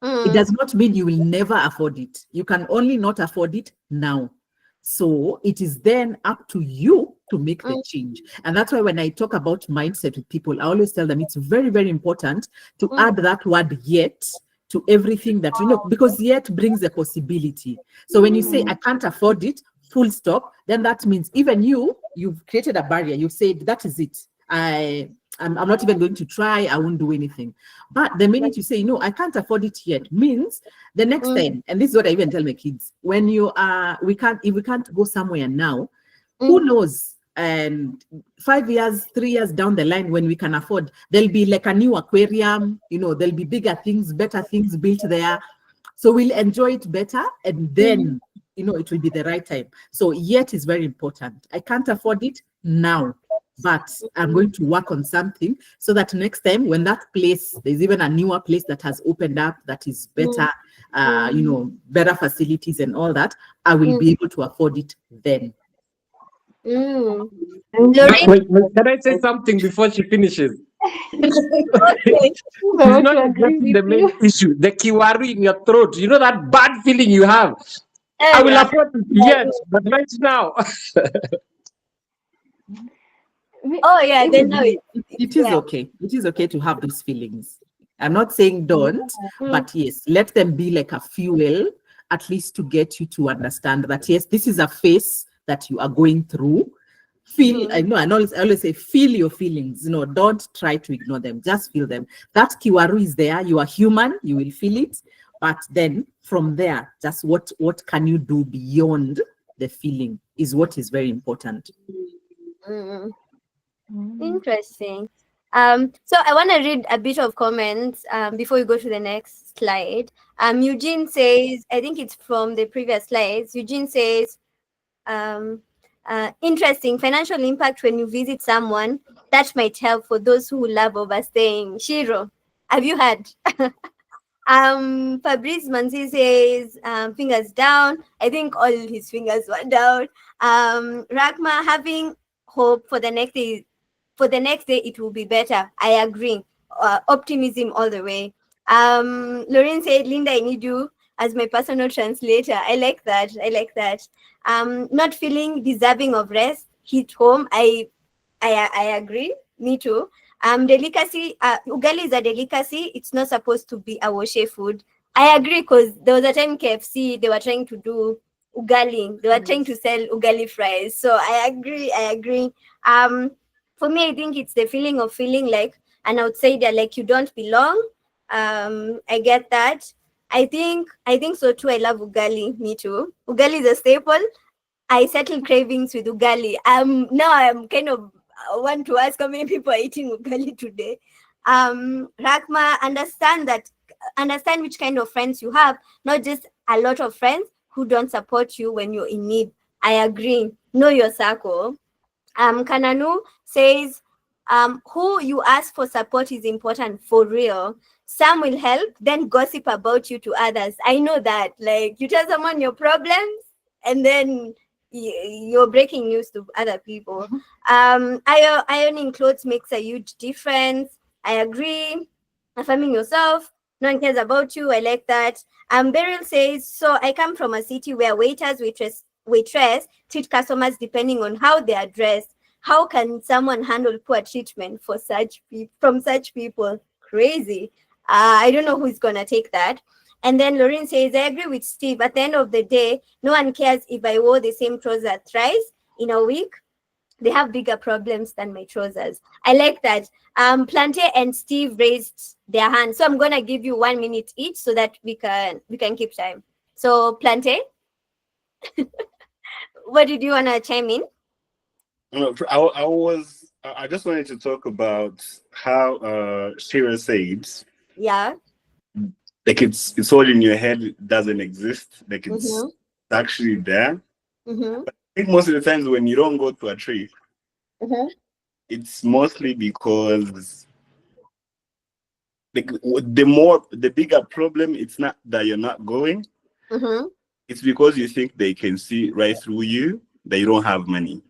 It does not mean you will never afford it. You can only not afford it now. So it is then up to you to make the change. And that's why when I talk about mindset with people, I always tell them it's very, very important to add that word yet to everything that, because yet brings a possibility. So when you say, I can't afford it, full stop, then that means even you've created a barrier. You've said, that is it. I'm not even going to try. I won't do anything. But the minute you say, no, I can't afford it yet, means the next time, and this is what I even tell my kids, when if we can't go somewhere now, who knows? And 5 years, 3 years down the line, when we can afford, there'll be like a new aquarium, there'll be bigger things, better things built there. So we'll enjoy it better, and then, it will be the right time. So yet is very important. I can't afford it now, but I'm going to work on something so that next time when that place, there's even a newer place that has opened up that is better, better facilities and all that, I will be able to afford it then. Wait, can I say something before she finishes? Okay. She's not addressing the main issue. The kiwari in your throat. You know that bad feeling you have. I will afford it yet, but right now. Then now it is okay. It is okay to have those feelings. I'm not saying don't, but yes, let them be like a fuel, at least to get you to understand that, yes, this is a phase that you are going through. Feel, I always say, feel your feelings. Don't try to ignore them. Just feel them. That kiwaru is there. You are human. You will feel it. But then from there, just what can you do beyond the feeling is what is very important. Interesting. So I want to read a bit of comments before we go to the next slide. Eugene says, I think it's from the previous slides. Eugene says, interesting financial impact when you visit someone. That might help for those who love overstaying. Shiro, have you had? Fabrice Manzi says, fingers down. I think all his fingers were down. Ragma, having hope for the next day. For the next day, it will be better. I agree. Optimism all the way. Lauren said, Linda, I need you as my personal translator. I like that. I like that. Not feeling deserving of rest, hit home. I agree. Me too. Delicacy. Ugali is a delicacy. It's not supposed to be a washe food. I agree, because there was a time KFC they were trying to do ugali. They were trying to sell ugali fries. So I agree. I agree. For me, I think it's the feeling of feeling like an outsider, like you don't belong. I get that. I think so too. I love ugali. Me too. Ugali is a staple. I settle cravings with ugali. Now I'm kind of want to ask how many people are eating ugali today. Rakma, understand which kind of friends you have, not just a lot of friends who don't support you when you're in need. I agree. Know your circle. Kananu says, who you ask for support is important for real. Some will help, then gossip about you to others. I know that. Like, you tell someone your problems, and then you're breaking news to other people. Ironing clothes makes a huge difference. I agree. Affirming yourself. No one cares about you. I like that. Beryl says, so I come from a city where waitress treat customers depending on how they are dressed. How can someone handle poor treatment from such people? Crazy. I don't know who's gonna take that. And then Lauren says, I agree with Steve. At the end of the day, no one cares if I wore the same trousers thrice in a week. They have bigger problems than my trousers. I like that. Plante and Steve raised their hands, so I'm gonna give you 1 minute each so that we can keep time. So Plante, what did you wanna chime in? No, I just wanted to talk about how Shira said, Yeah. like it's all in your head, it doesn't exist. Like it's actually there. Mm-hmm. But I think most of the times when you don't go to a trip, it's mostly because the bigger problem, it's not that you're not going. It's because you think they can see right through you that you don't have money.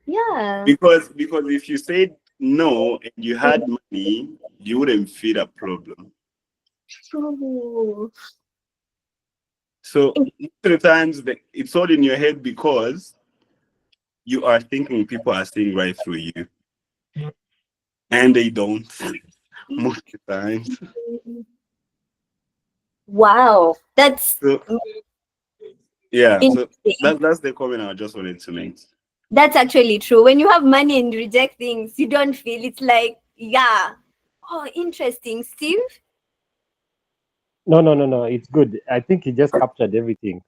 Yeah. Because if you said no and you had money, you wouldn't feel a problem. True. So most of the times it's all in your head because you are thinking people are seeing right through you. And they don't most of the times. Wow. That's So yeah, so interesting. that's the comment I just wanted to make. That's actually true. When you have money and reject things, you don't feel it's like, yeah. Oh, interesting. Steve? No. It's good. I think he just captured everything.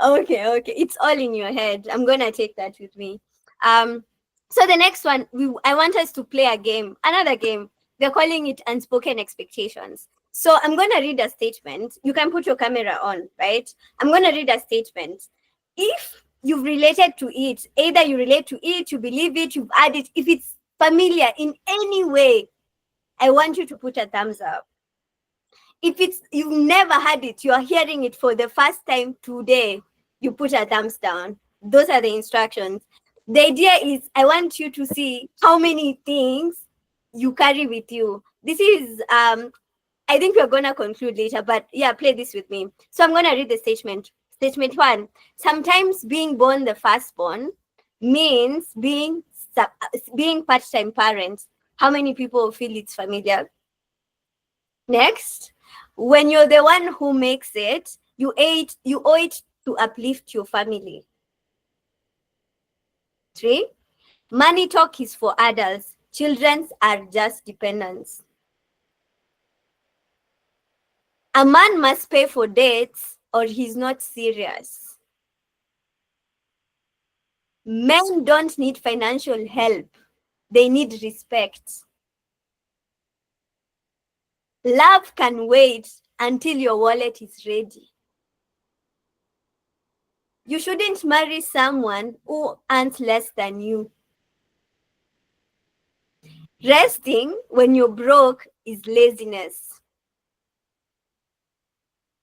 Okay. It's all in your head. I'm gonna take that with me. So the next one, I want us to play a game, another game. They're calling it unspoken expectations. So I'm gonna read a statement. You can put your camera on, right? I'm gonna read a statement. If you've related to it, either you relate to it, you believe it, you've had it, if it's familiar in any way, I want you to put a thumbs up. If you've never had it, you are hearing it for the first time today, you put a thumbs down. Those are the instructions. The idea is I want you to see how many things you carry with you. This is I think we're gonna conclude later, but yeah, play this with me. So I'm gonna read the statement. Statement 1. Sometimes being born the firstborn means being part-time parents. How many people feel it's familiar? Next, when you're the one who makes it, you owe it to uplift your family. 3, money talk is for adults. Children are just dependents. A man must pay for dates or he's not serious. Men don't need financial help. They need respect. Love can wait until your wallet is ready. You shouldn't marry someone who earns less than you. Resting when you're broke is laziness.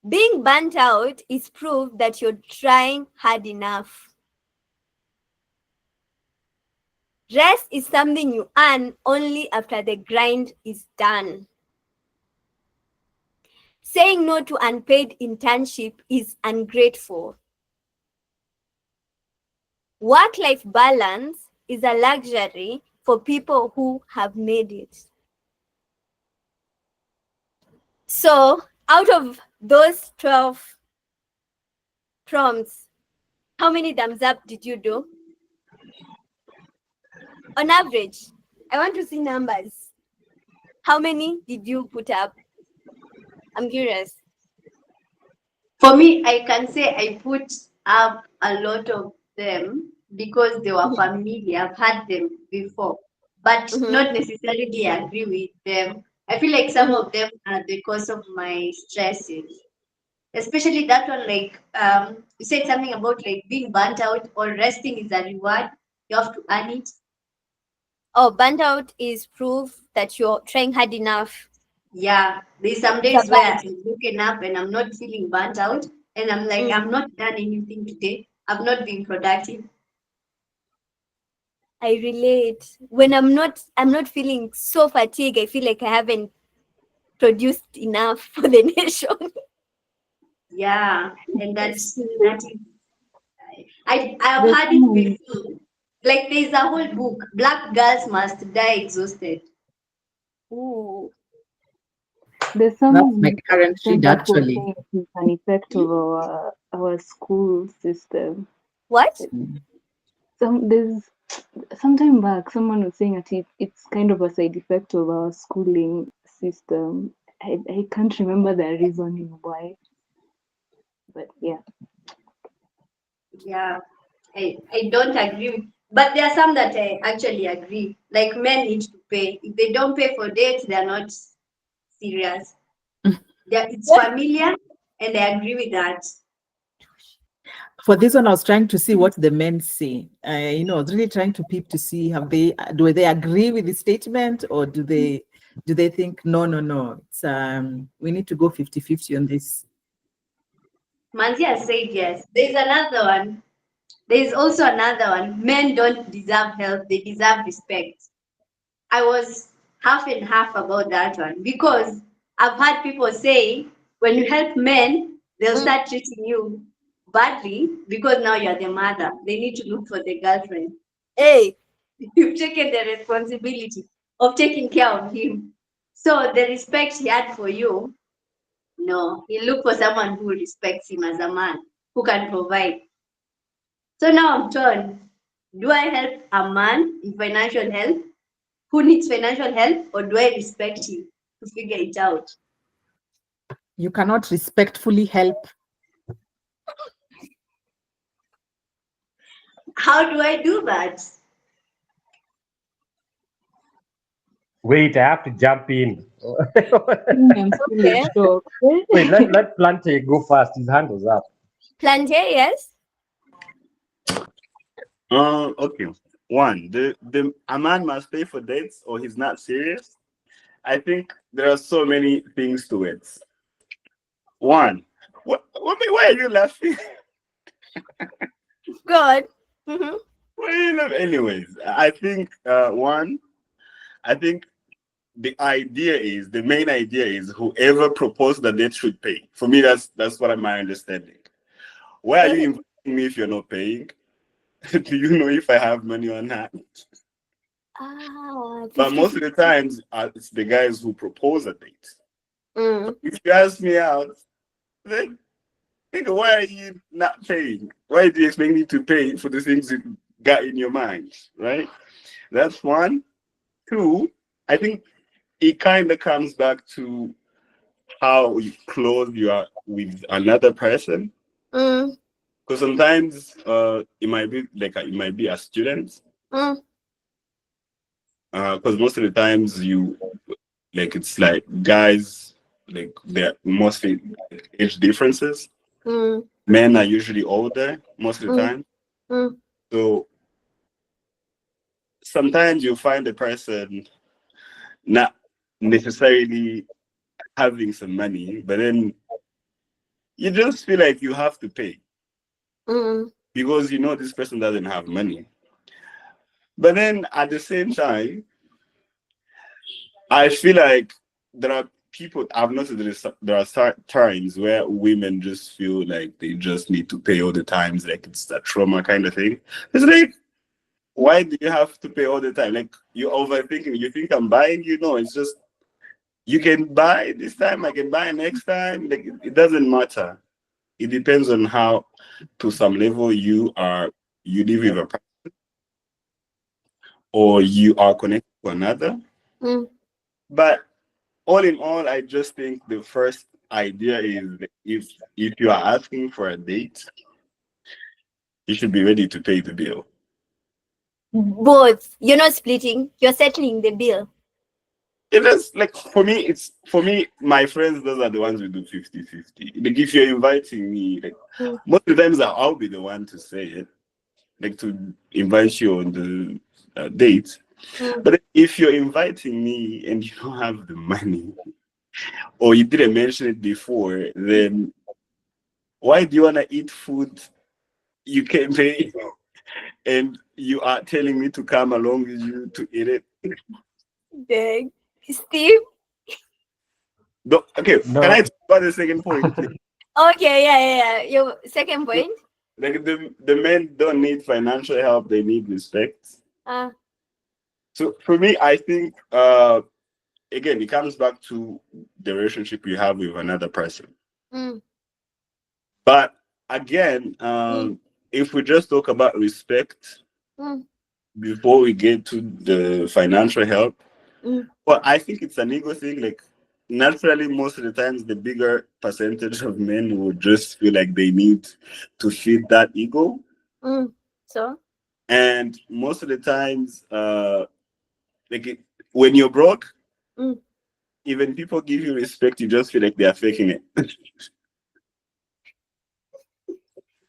Being burnt out is proof that you're trying hard enough. Rest is something you earn only after the grind is done. Saying no to unpaid internship is ungrateful. Work-life balance is a luxury for people who have made it. So, out of those 12 prompts, how many thumbs up did you do? On average, I want to see numbers. How many did you put up? I'm curious. For me, I can say I put up a lot of them because they were familiar. I've had them before, but not necessarily agree with them. I feel like some of them are because of my stresses, especially that one. Like you said something about like being burnt out or resting is a reward. You have to earn it. Oh, burnt out is proof that you're trying hard enough. Yeah, there's some It's a days where badge. I'm waking up and I'm not feeling burnt out, and I'm like, I'm not done anything today. I've not been productive. I relate. When I'm not feeling so fatigued, I feel like I haven't produced enough for the nation. Yeah, and that is I've There's had it someone, before. Like there's a whole book, Black Girls Must Die Exhausted. Ooh. there's That's my someone current said read that was actually. saying it's an effect of our school system. What? There's sometime back someone was saying that it's kind of a side effect of our schooling system. I can't remember the reasoning why, but yeah. Yeah, I don't agree with, but there are some that I actually agree. Like men need to pay. If they don't pay for dates, they're not serious. It's familiar, and I agree with that. For this one, I was trying to see what the men say. I was really trying to peep to see do they agree with the statement, or do they think no, it's we need to go 50-50 on this. Manzia said yes. There's another one. There's also another one. Men don't deserve help, they deserve respect. I was half and half about that one because I've had people say when you help men, they'll start treating you badly because now you're the mother. They need to look for the girlfriend. Hey. You've taken the responsibility of taking care of him. So the respect he had for you, no, he look for someone who respects him as a man, who can provide. So now I'm torn. Do I help a man in financial help who needs financial help, or do I respect him to figure it out? You cannot respectfully help. How do I do that? Wait, I have to jump in. I'm still in Okay. shock. Wait, let Plante go first. His hand was up. Planche, yes? Okay. One, a man must pay for dates or he's not serious. I think there are so many things to it. One, why are you laughing? Good. Why are you laughing? Anyways, I think one, I think the main idea is whoever proposed the date should pay. For me, that's what my understanding. Why are you inviting me if you're not paying? Do you know if I have money or not? But most of the times, it's the guys who propose a date. If you ask me out, then think, why are you not paying? Why do you expect me to pay for the things you got in your mind, right? That's one. Two, I think it kind of comes back to how close you are with another person. Because sometimes it might be a student. Because most of the times it's like guys, like they're mostly age differences. Men are usually older most of the time. So sometimes you find a person not necessarily having some money, but then you just feel like you have to pay because this person doesn't have money. But then at the same time, I feel like there are people I've noticed there are times where women just feel like they just need to pay all the times, like it's that trauma kind of thing. It's like, why do you have to pay all the time? Like you're overthinking. You think I'm buying you? No, it's just you can buy this time, I can buy next time. Like it doesn't matter. It depends on how, to some level, you live with a person or you are connected to another. Mm. But all in all, I just think the first idea is that if you are asking for a date, you should be ready to pay the bill. Both. You're not splitting. You're settling the bill. It is like for me, my friends, those are the ones who do 50-50. Like if you're inviting me, like most of the times I'll be the one to say it, like to invite you on the date. But if you're inviting me and you don't have the money, or you didn't mention it before, then why do you want to eat food you can pay and you are telling me to come along with you to eat it? Dang. Steve? Okay, No. can I talk about the second point? Okay, yeah. Your second point? Like the men don't need financial help, they need respect. So for me, I think again, it comes back to the relationship you have with another person. But again, if we just talk about respect before we get to the financial help, well, I think it's an ego thing. Like naturally, most of the times, the bigger percentage of men will just feel like they need to feed that ego. So? And most of the times, when you're broke, even people give you respect, you just feel like they are faking it.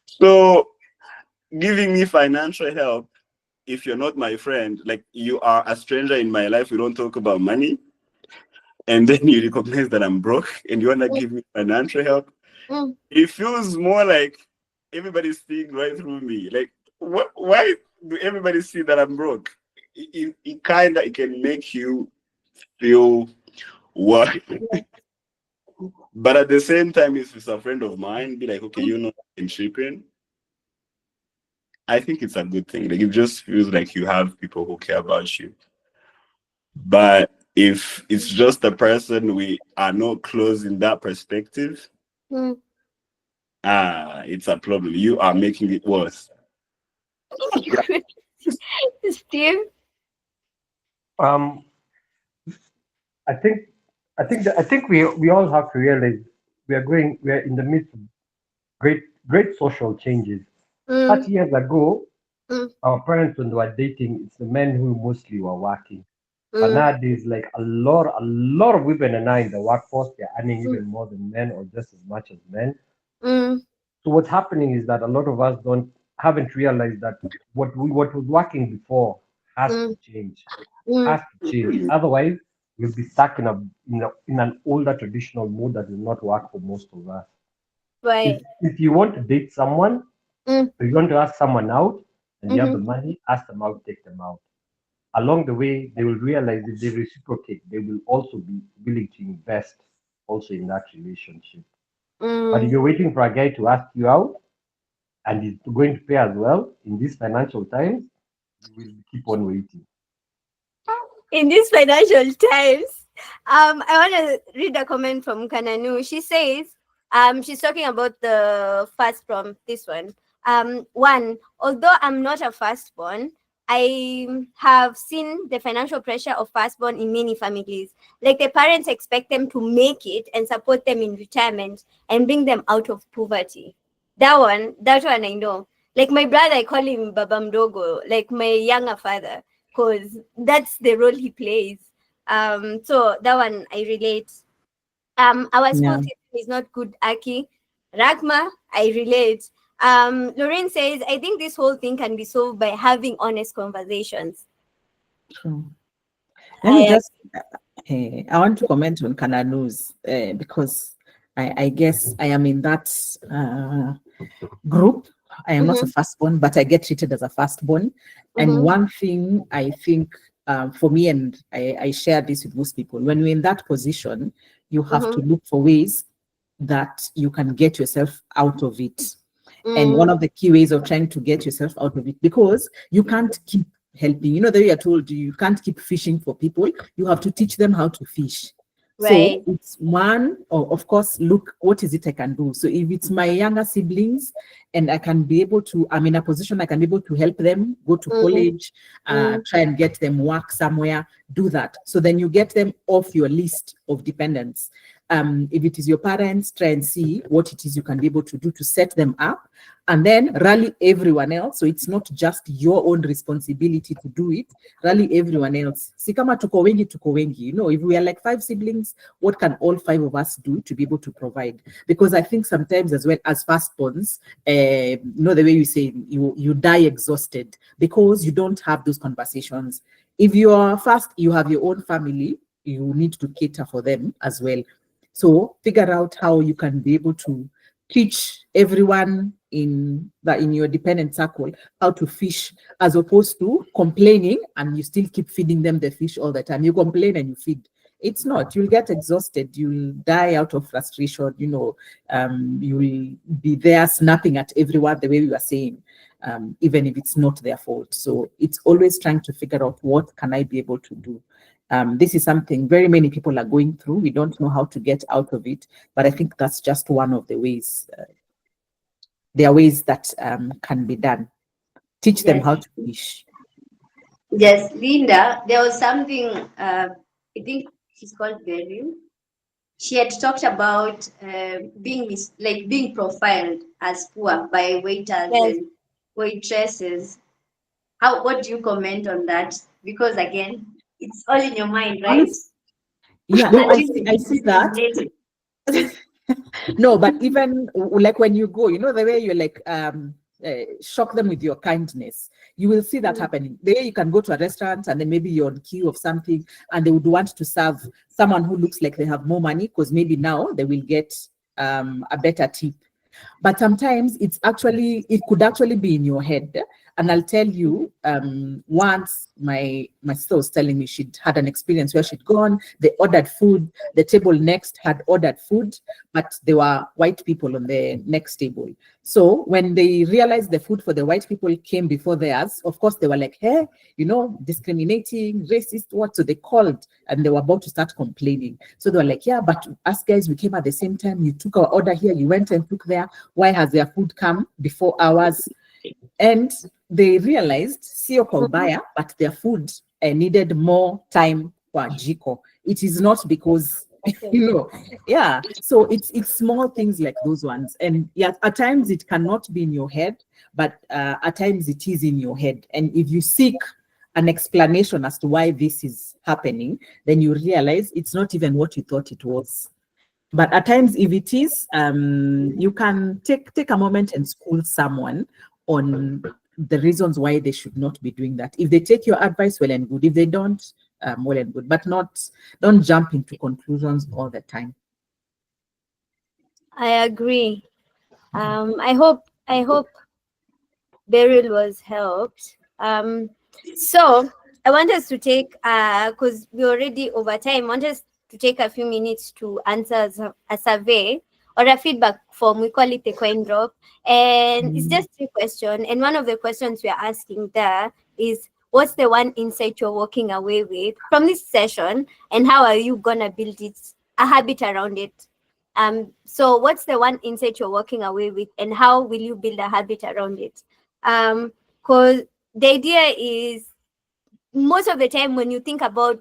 So giving me financial help, if you're not my friend, like you are a stranger in my life, we don't talk about money, and then you recognize that I'm broke and you want to give me financial help, it feels more like everybody's seeing right through me. Like, why do everybody see that I'm broke? It can make you feel what. But at the same time, if it's a friend of mine, be like, okay, in shipping, I think it's a good thing. Like it just feels like you have people who care about you. But if it's just a person we are not close in that perspective, it's a problem. You are making it worse. Steve? I think we all have to realize we are in the midst of great social changes. 30 years ago, our parents when they were dating, it's the men who mostly were working. But nowadays, like a lot of women are now in the workforce, they're earning even more than men or just as much as men. So what's happening is that a lot of us haven't realized that what was working before has to change. Has to change. Otherwise, we'll be stuck in an older traditional mode that will not work for most of us. Right. If you want to date someone, if you want to ask someone out and you have the money, ask them out, take them out. Along the way, they will realize if they reciprocate, they will also be willing to invest also in that relationship. But if you're waiting for a guy to ask you out and he's going to pay as well in these financial times, you will keep on waiting. In these financial times, I want to read a comment from Kananu. She says, she's talking about the firstborn, this one. One, although I'm not a firstborn, I have seen the financial pressure of firstborn in many families. Like the parents expect them to make it and support them in retirement and bring them out of poverty. That one I know. Like my brother, I call him Baba Mdogo, like my younger father, because that's the role he plays. So that one I relate. Our school system is not good, Aki. Ragma, I relate. Lorraine says, I think this whole thing can be solved by having honest conversations. True. Let me just, I want to comment on Kananu's because I guess I am in that group I am not a firstborn, but I get treated as a firstborn. And one thing I think for me, and I share this with most people, when you're in that position, you have to look for ways that you can get yourself out of it. And one of the key ways of trying to get yourself out of it, because you can't keep helping, you know, the way I told you, you can't keep fishing for people. You have to teach them how to fish. Right. So it's one, or of course, look, what is it I can do? So if it's my younger siblings and I can be able to, I'm in a position I can be able to help them go to college, try and get them work somewhere, do that. So then you get them off your list of dependents. If it is your parents, try and see what it is you can be able to do to set them up, and then rally everyone else. So it's not just your own responsibility to do it, rally everyone else. Si kama tuko wengi, you know, if we are like 5 siblings, what can all 5 of us do to be able to provide? Because I think sometimes as well as firstborns, you know, the way you say, you die exhausted because you don't have those conversations. If you are first, you have your own family, you need to cater for them as well. So figure out how you can be able to teach everyone in your dependent circle how to fish, as opposed to complaining and you still keep feeding them the fish all the time. You complain and you feed. It's not. You'll get exhausted. You'll die out of frustration. You know, you will be there snapping at everyone the way we were saying, even if it's not their fault. So it's always trying to figure out what can I be able to do. This is something very many people are going through. We don't know how to get out of it, but I think that's just one of the ways. There are ways that can be done. Teach them how to fish. Yes, Linda, there was something, I think she's called Beryl. She had talked about being profiled as poor by waiters and waitresses. What do you comment on that? Because again, it's all in your mind, right? Yeah, no, I Until see that. No, but even like when you go, you know, the way you're like shock them with your kindness, you will see that happening. There you can go to a restaurant and then maybe you're on queue of something and they would want to serve someone who looks like they have more money because maybe now they will get a better tip. But sometimes it could actually be in your head. And I'll tell you, once my sister was telling me she'd had an experience where she'd gone, they ordered food, the table next had ordered food, but there were white people on the next table. So when they realized the food for the white people came before theirs, of course they were like, hey, you know, discriminating, racist, what? So they called and they were about to start complaining. So they were like, yeah, but us guys, we came at the same time. You took our order here, you went and took there. Why has their food come before ours? And they realized, sio kwa ubaya, but their food needed more time for jiko. It is not because, you know, yeah. So it's small things like those ones. And yeah, at times it cannot be in your head, but at times it is in your head. And if you seek an explanation as to why this is happening, then you realize it's not even what you thought it was. But at times, if it is, you can take a moment and school someone on the reasons why they should not be doing that. If they take your advice, well and good. If they don't, well and good. But don't jump into conclusions all the time. I agree. I hope Beryl was helped. So I want us to take, because we're already over time, I want us to take a few minutes to answer a survey or a feedback form. We call it the coin drop. And it's just 3 questions. And one of the questions we're asking there is, what's the one insight you're walking away with from this session? And how are you going to build a habit around it? So what's the one insight you're walking away with, and how will you build a habit around it? Because the idea is, most of the time when you think about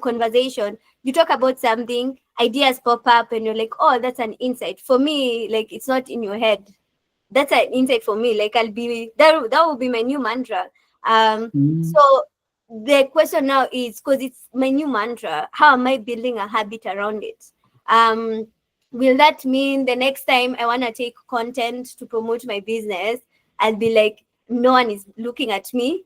conversation, you talk about something, ideas pop up, and you're like, oh, that's an insight. For me, like, it's not in your head. That's an insight for me. Like, that will be my new mantra. So the question now is, because it's my new mantra, how am I building a habit around it? Will that mean the next time I want to take content to promote my business, I'll be like, no one is looking at me,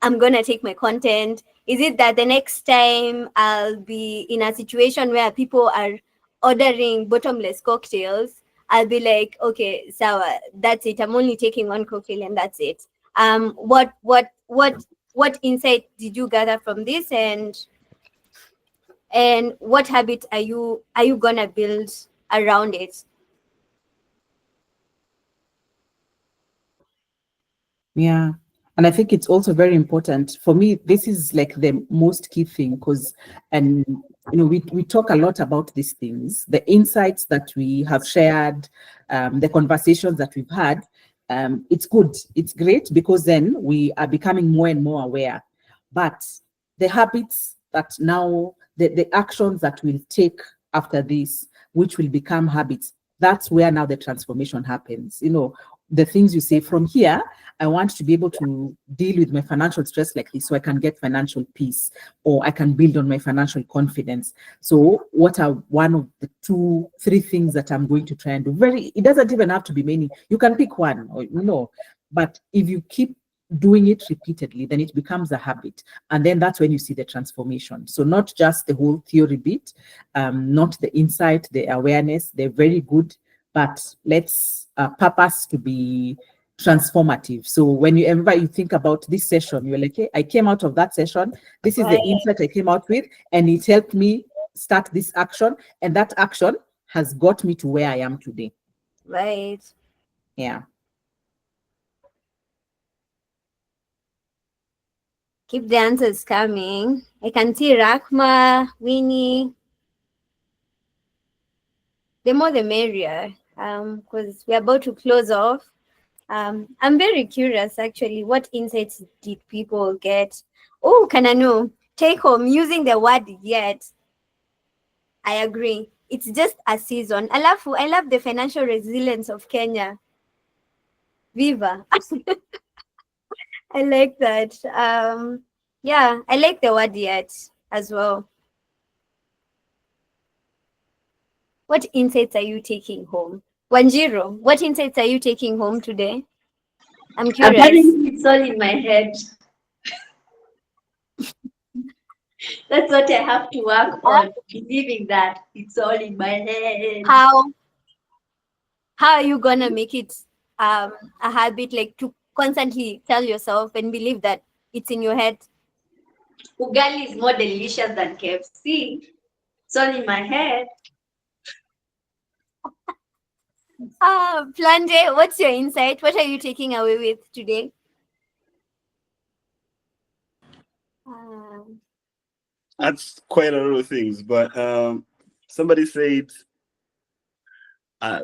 I'm going to take my content? Is it that the next time I'll be in a situation where people are ordering bottomless cocktails, I'll be like, okay, so that's it. I'm only taking one cocktail and that's it. What insight did you gather from this, and what habit are you gonna build around it? Yeah. And I think it's also very important for me. This is like the most key thing because, and we talk a lot about these things, the insights that we have shared, the conversations that we've had. It's good, it's great because then we are becoming more and more aware. But the habits that now, the actions that we'll take after this, which will become habits, that's where now the transformation happens. The things you say from here, I want to be able to deal with my financial stress like this so I can get financial peace, or I can build on my financial confidence. So what are one of the 2-3 things that I'm going to try and do? It doesn't even have to be many. You can pick one, but if you keep doing it repeatedly, then it becomes a habit. And then that's when you see the transformation. So not just the whole theory bit, not the insight, the awareness, they're very good, but let's purpose to be transformative. So whenever you think about this session, you're like, hey, I came out of that session. This is the insight I came out with, and it helped me start this action. And that action has got me to where I am today. Right. Yeah. Keep the answers coming. I can see Rakma, Winnie. The more the merrier, because we're about to close off. I'm very curious, actually, what insights did people get? Oh, Kananu, take home using the word yet. I agree. It's just a season. I love the financial resilience of Kenya. Viva. I like that. Yeah, I like the word yet as well. What insights are you taking home? Wanjiro, what insights are you taking home today? I'm curious. Apparently, it's all in my head. That's what I have to work on, believing that it's all in my head. How are you gonna make it a habit, like to constantly tell yourself and believe that it's in your head? Ugali is more delicious than KFC. It's all in my head. Planje, what's your insight? What are you taking away with today? That's quite a lot of things, but somebody said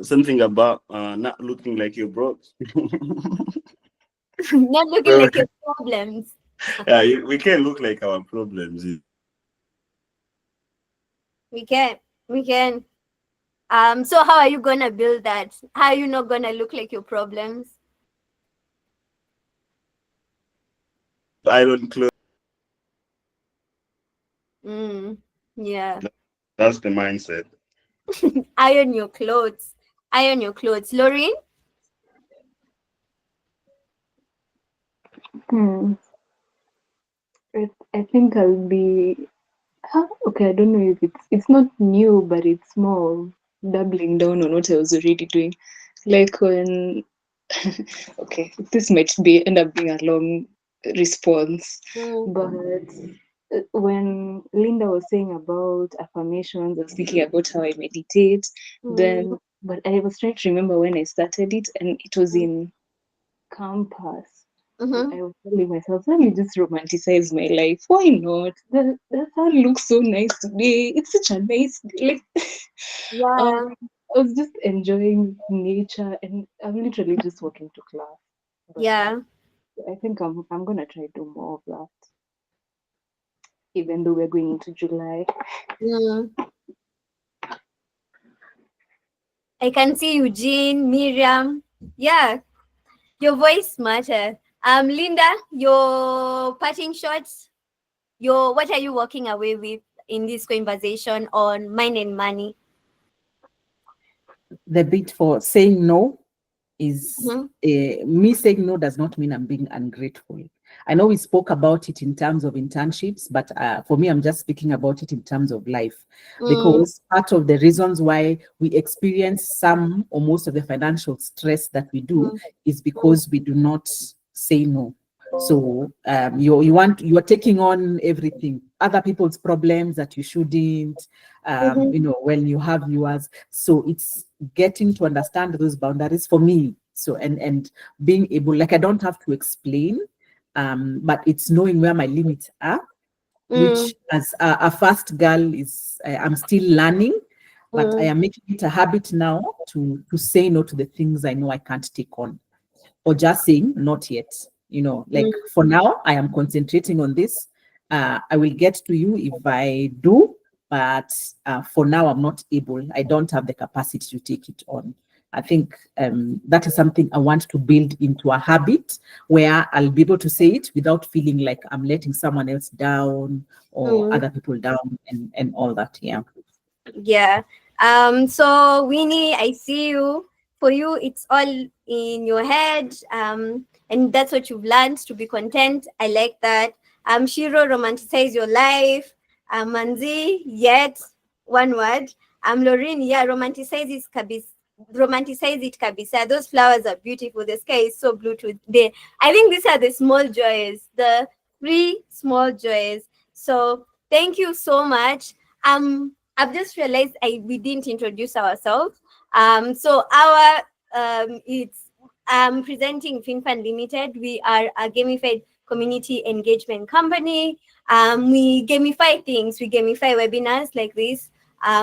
something about not looking like you're broke. Not looking like your problems. Yeah, we can't look like our problems. We can. So how are you gonna build that? How are you not gonna look like your problems? I don't close. Yeah. That's the mindset. Iron your clothes. Iron your clothes. Lauren? I think I'll be okay. I don't know if it's not new, but it's more doubling down on what I was already doing. Like when okay, this might be end up being a long response, but when Linda was saying about affirmations, I was thinking about how I meditate. Then, but I was trying to remember when I started it, and it was in campus. I was telling myself, let me just romanticize my life. Why not? The sun looks so nice today. It's such a nice day. Yeah. I was just enjoying nature, and I'm literally just walking to class. But Yeah. I think I'm gonna try to do more of that, even though we're going into July. I can see Eugene, Miriam. Yeah, your voice matters. Linda, your parting shots. What are you walking away with in this conversation on mind and money? The bit for saying no is me saying no does not mean I'm being ungrateful. I know we spoke about it in terms of internships, but for me, I'm just speaking about it in terms of life, because part of the reasons why we experience some or most of the financial stress that we do is because we do not say no. So you are taking on everything, other people's problems that you shouldn't, when you have yours. So it's getting to understand those boundaries for me. So and being able, like, I don't have to explain, but it's knowing where my limits are, which as a first girl is I'm still learning, but I am making it a habit now to say no to the things I know I can't take on, or just saying not yet. Like for now, I am concentrating on this. I will get to you if I do, but for now, I'm not able. I don't have the capacity to take it on. I think that is something I want to build into a habit where I'll be able to say it without feeling like I'm letting someone else down or other people down and all that. Yeah. Yeah. So Winnie, I see you. For you, it's all in your head. And that's what you've learned, to be content. I like that. Shiro, romanticize your life. Manzi, yet one word. Lorraine, yeah, romanticize it kabisa. Those flowers are beautiful. The sky is so blue today. I think these are the small joys, the 3 small joys. So thank you so much. I've just realized we didn't introduce ourselves. So our it's presenting FinFund Limited. We are a gamified community engagement company. We gamify things. We gamify webinars like this.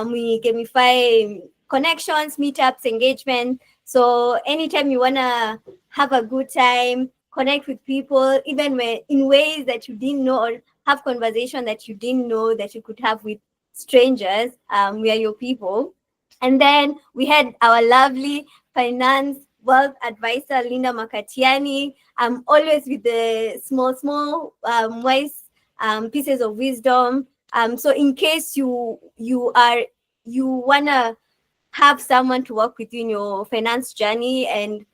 We gamify connections, meetups, engagement. So anytime you wanna have a good time, connect with people, even when in ways that you didn't know, or have conversation that you didn't know that you could have with strangers, we are your people. And then we had our lovely finance wealth advisor, Linda Makatiani, always with the small, wise pieces of wisdom. So in case you wanna have someone to work with you in your finance journey and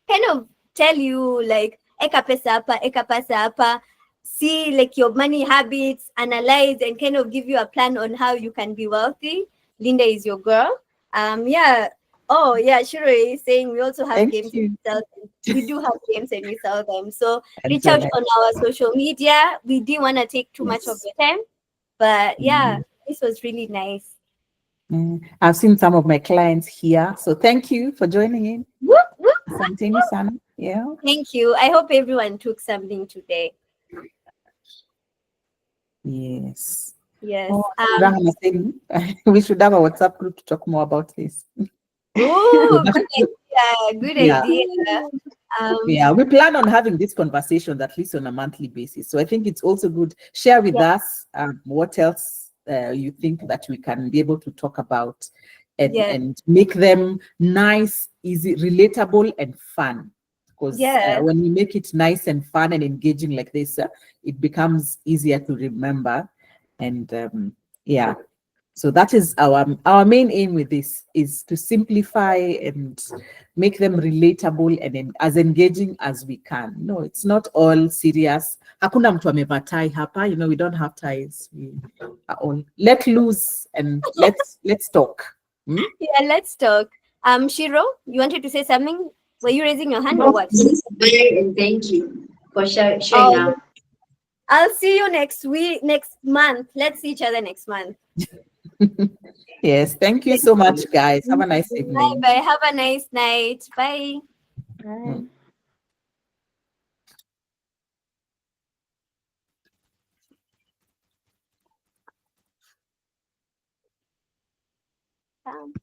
kind of tell you like eka pesa hapa, eka pesa hapa, see like your money habits, analyze and kind of give you a plan on how you can be wealthy, Linda is your girl. Yeah. Oh yeah, Shiro is saying we also have Thank games you. and we sell them. We do have games and we sell them. So And reach so out nice. on our social media. We didn't want to take too much of Yes. your time, but yeah, this was really nice. I've seen some of my clients here, so thank you for joining in. Whoop, whoop. Asanteni sana. Yeah. Thank you. I hope everyone took something today. Yes. Yes. Oh, Rahama saying we should have a WhatsApp group to talk more about this. Ooh, That good is idea. Good Yeah. idea. Yeah, we plan on having this conversation at least on a monthly basis. So I think it's also good. Share with us what else you think that we can be able to talk about, and make them nice, easy, relatable, and fun. Because when we make it nice and fun and engaging like this, it becomes easier to remember. And yeah. So that is our main aim with this, is to simplify and make them relatable and as engaging as we can. No, it's not all serious. Hakuna mtu amevaa tie hapa. We don't have ties. We are all let loose and let's talk. Yeah, let's talk. Shiro, you wanted to say something? Were you raising your hand or what? And thank you for showing up. I'll see you next month. Let's see each other next month. Yes, thank you so much, guys. Have a nice Bye evening. bye. Have a nice night. Bye. Bye.